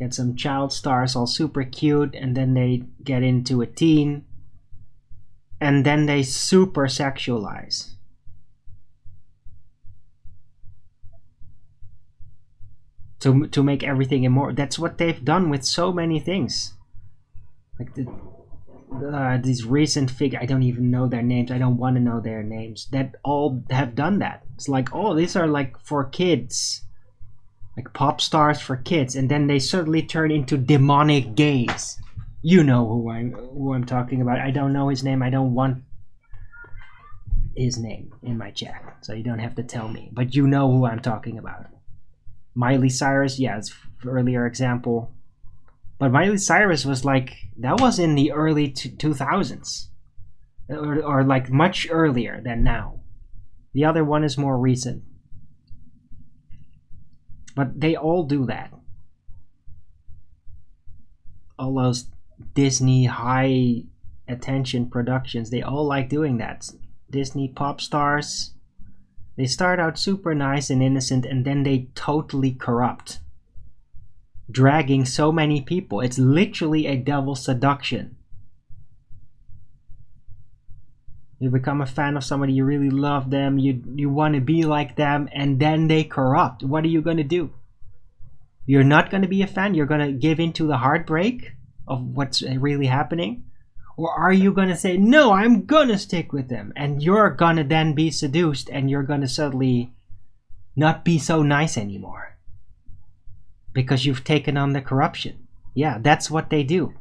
Speaker 1: Get some child stars all super cute, and then they get into a teen, and then they super sexualize. to make everything immoral. That's what they've done with so many things. Like these recent figures, I don't even know their names. I don't want to know their names. That all have done that. It's like, oh, these are like for kids, like pop stars for kids, and then they suddenly turn into demonic gays. You know who I'm talking about. I don't know his name. I don't want his name in my chat, so you don't have to tell me. But you know who I'm talking about. Miley Cyrus, yeah, it's earlier example. But Miley Cyrus was like, that was in the early 2000s. Or like much earlier than now. The other one is more recent. But they all do that. All those Disney high attention productions, they all like doing that. Disney pop stars, they start out super nice and innocent, and then they totally corrupt, dragging so many people. It's literally a devil seduction. You become a fan of somebody, you really love them, you want to be like them, and then they corrupt. What are you going to do? You're not going to be a fan? You're going to give in to the heartbreak of what's really happening? Or are you going to say, no, I'm going to stick with them? And you're going to then be seduced, and you're going to suddenly not be so nice anymore. Because you've taken on the corruption. Yeah, that's what they do.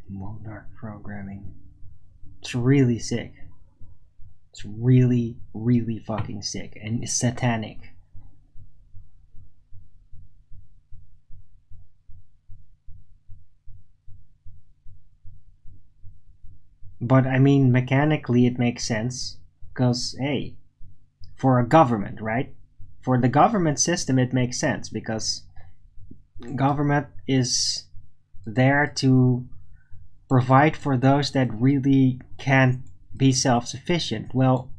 Speaker 1: Monarch programming. It's really sick. It's really, really fucking sick and satanic. But I mean, mechanically it makes sense. Because, hey, for a government, right? For the government system it makes sense. Because government is there to provide for those that really can't be self-sufficient. Well,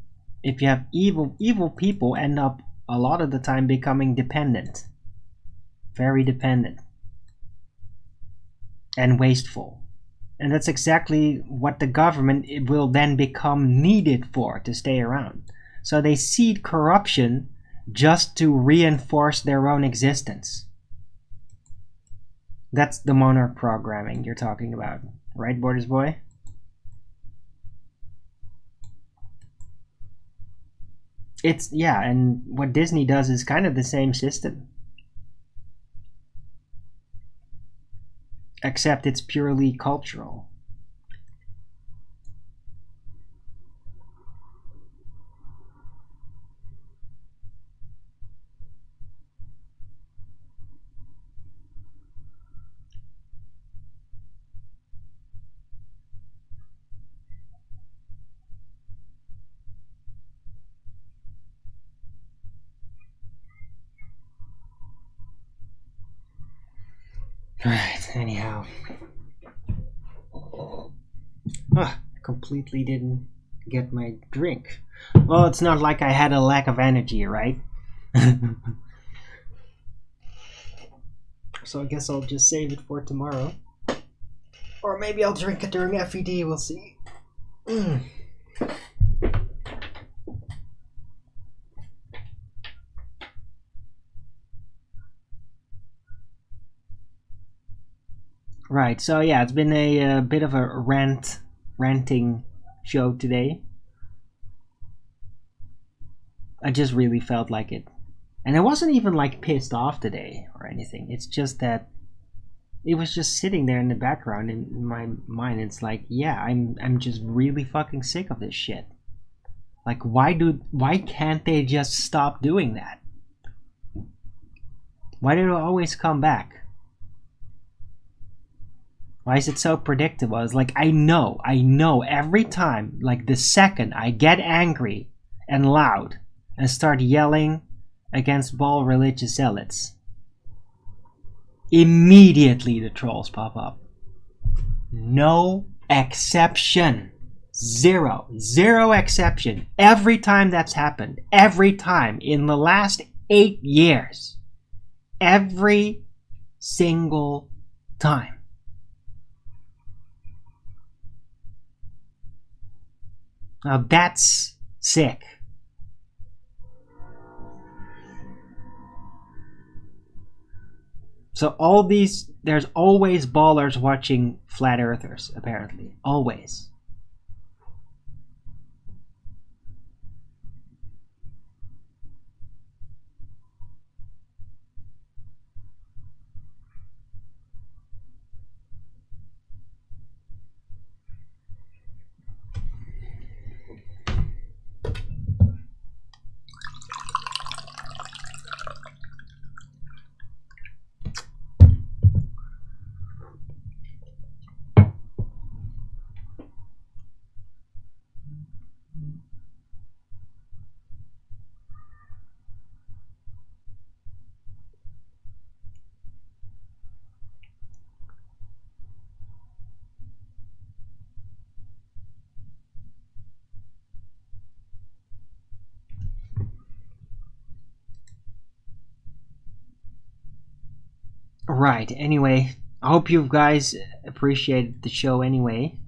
Speaker 1: if you have evil people end up a lot of the time becoming dependent. Very dependent. And wasteful. And that's exactly what the government will then become needed for to stay around. So they seed corruption just to reinforce their own existence. That's the monarch programming you're talking about. Right, Borders Boy? It's, yeah, and what Disney does is kind of the same system. Except it's purely cultural. Right, anyhow. Completely didn't get my drink. Well, it's not like I had a lack of energy, right? So I guess I'll just save it for tomorrow. Or maybe I'll drink it during FED, we'll see. Right, so yeah, it's been a bit of a ranting show today. I just really felt like it. And I wasn't even like pissed off today or anything. It's just that it was just sitting there in the background in my mind. It's like, yeah, I'm just really fucking sick of this shit. Like, why can't they just stop doing that? Why do they always come back? Why is it so predictable? It's like, I know, every time, like the second I get angry and loud and start yelling against Ball religious zealots, immediately the trolls pop up. No exception. Zero exception. Every time that's happened, every time in the last 8 years, every single time. Now that's sick. So all these, there's always ballers watching flat earthers, apparently. Always. Right, anyway, I hope you guys appreciated the show anyway.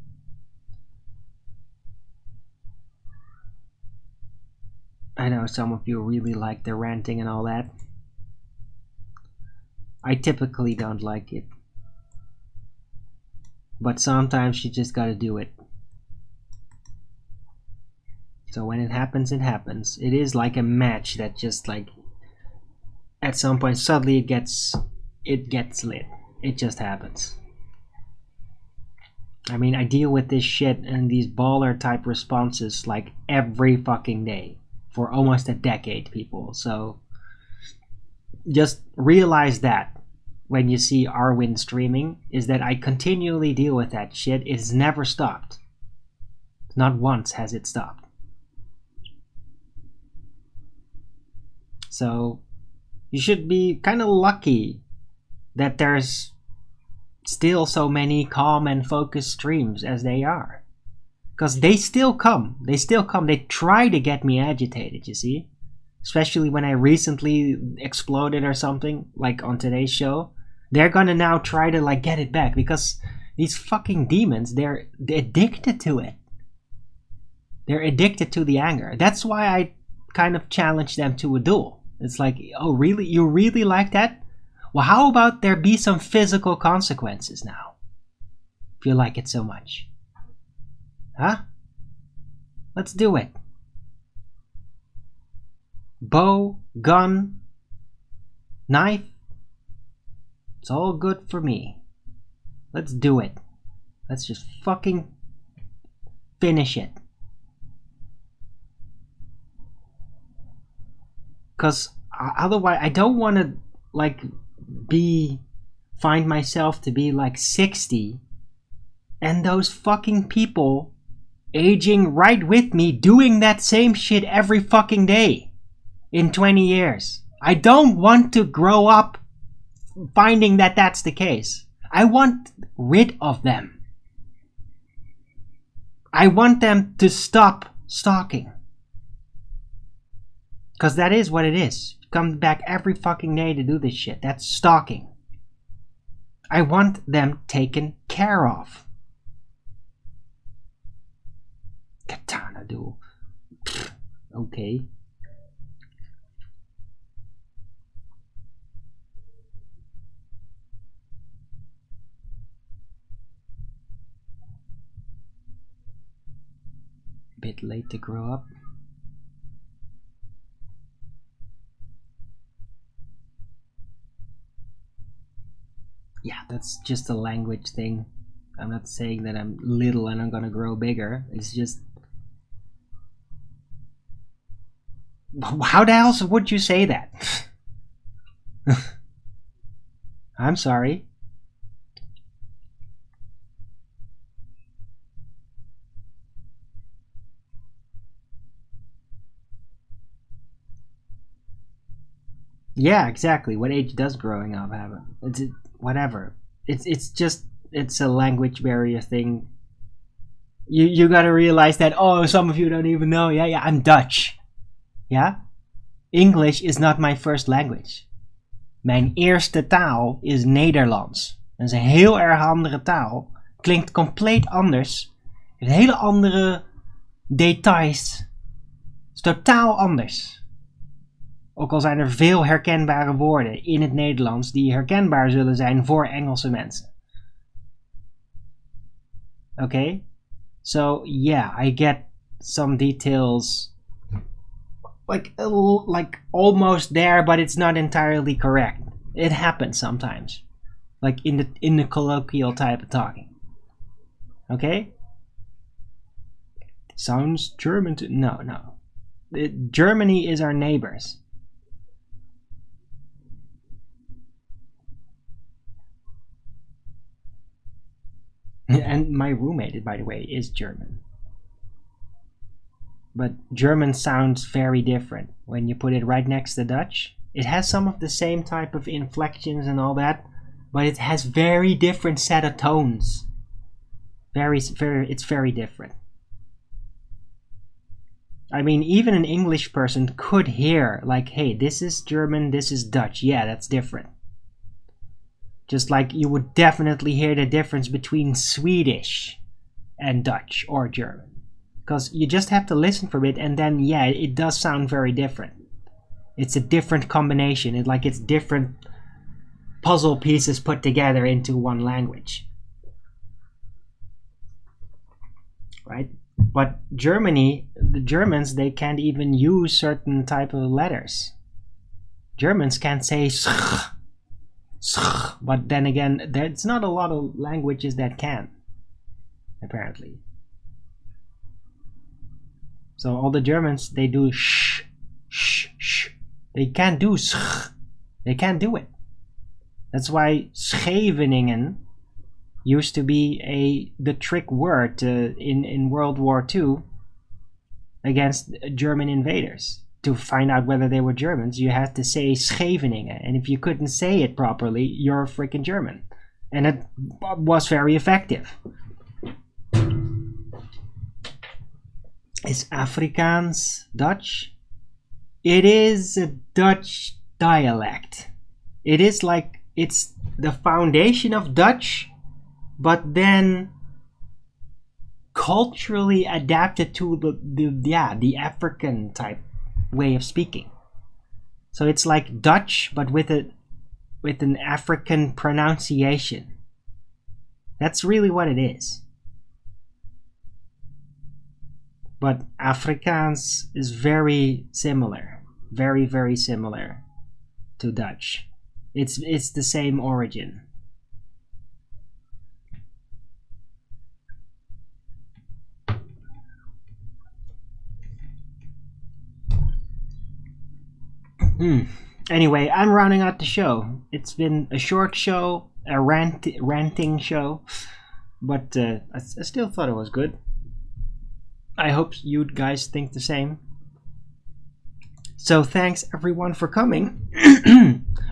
Speaker 1: I know some of you really like the ranting and all that. I typically don't like it. But sometimes you just gotta do it. So when it happens, it happens. It is like a match that just like, at some point suddenly it gets lit. It just happens. I mean, I deal with this shit and these baller type responses like every fucking day for almost a decade, people. So just realize that when you see Arwin streaming, is that I continually deal with that shit. It's never stopped. Not once has it stopped. So you should be kind of lucky that there's still so many calm and focused streams as they are. Because they still come. They try to get me agitated, you see? Especially when I recently exploded or something, like on today's show. They're gonna now try to like get it back, because these fucking demons, they're addicted to it. They're addicted to the anger. That's why I kind of challenged them to a duel. It's like, oh really? You really like that? Well, how about there be some physical consequences now? If you like it so much. Huh? Let's do it. Bow, gun, knife. It's all good for me. Let's do it. Let's just fucking finish it. Because otherwise, I don't want to like find myself to be like 60 and those fucking people aging right with me doing that same shit every fucking day in 20 years. I don't want to grow up finding that that's the case. I want rid of them. I want them to stop stalking. Because that is what it is. Come back every fucking day to do this shit. That's stalking. I want them taken care of. Katana duel. Okay. Bit late to grow up. Yeah, that's just a language thing. I'm not saying that I'm little and I'm gonna grow bigger. It's just... How the hell would you say that? I'm sorry. Yeah, exactly. What age does growing up happen? It's whatever. It's a language barrier thing. You gotta realize that. Oh, some of you don't even know. Yeah, I'm Dutch. Yeah, English is not my first language. Mijn eerste taal is Nederlands. Dat is een heel erg andere taal. Klinkt compleet anders. Heeft hele andere details. Het is totaal anders. Ook al zijn er veel herkenbare woorden in het Nederlands die herkenbaar zullen zijn voor Engelse mensen. Okay? So, yeah, I get some details like almost there, but it's not entirely correct. It happens sometimes. Like in the colloquial type of talking. Okay? Sounds German to... No. Germany is our neighbors. And my roommate, by the way, is German. But German sounds very different when you put it right next to Dutch. It has some of the same type of inflections and all that, but it has very different set of tones. It's very different. I mean, even an English person could hear, like, hey, this is German, this is Dutch. Yeah, that's different. Just like you would definitely hear the difference between Swedish and Dutch or German. Because you just have to listen for a bit, and then, yeah, it does sound very different. It's a different combination. It's different puzzle pieces put together into one language. Right? But Germany, the Germans, they can't even use certain type of letters. Germans can't say sch. But then again, there's not a lot of languages that can, apparently. So all the Germans, they do sh. They can't do sch. They can't do it. That's why Scheveningen used to be the trick word in World War II against German invaders. To find out whether they were Germans, you had to say Scheveningen, and if you couldn't say it properly, you're a freaking German. And it was very effective. Is Afrikaans Dutch? It is a Dutch dialect. It is like, it's the foundation of Dutch, but then culturally adapted to the African type way of speaking. So it's like Dutch, but with an African pronunciation. That's really what it is. But Afrikaans is very similar, very, very similar to Dutch. It's the same origin. Anyway, I'm rounding out the show. It's been a short show, a ranting show, but I still thought it was good. I hope you guys think the same. So thanks everyone for coming.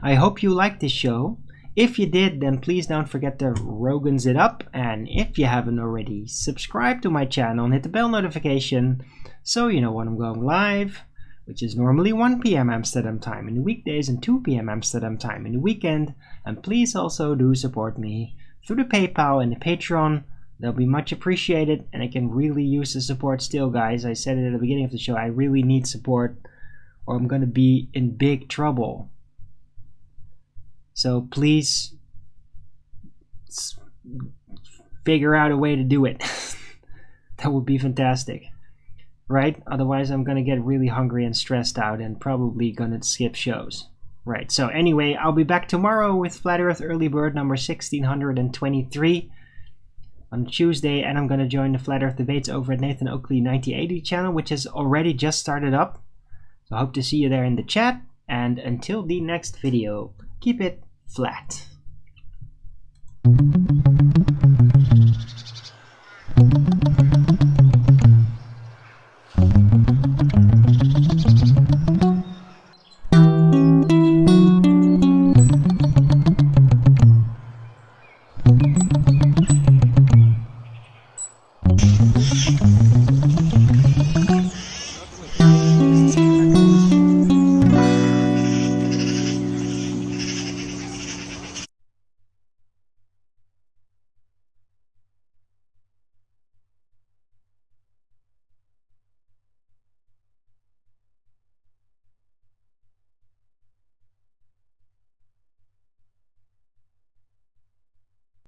Speaker 1: I hope you liked this show. If you did, then please don't forget to Rogans it up. And if you haven't already, subscribe to my channel and hit the bell notification so you know when I'm going live, which is normally 1 p.m. Amsterdam time in the weekdays and 2 p.m. Amsterdam time in the weekend. And please also do support me through the PayPal and the Patreon. They'll be much appreciated, and I can really use the support still, guys. I said it at the beginning of the show, I really need support or I'm going to be in big trouble. So please figure out a way to do it. That would be fantastic. Right? Otherwise I'm going to get really hungry and stressed out and probably going to skip shows. Right. So anyway, I'll be back tomorrow with Flat Earth Early Bird number 1623 on Tuesday, and I'm going to join the Flat Earth debates over at Nathan Oakley 9080 channel, which has already just started up. So I hope to see you there in the chat, and until the next video, keep it flat.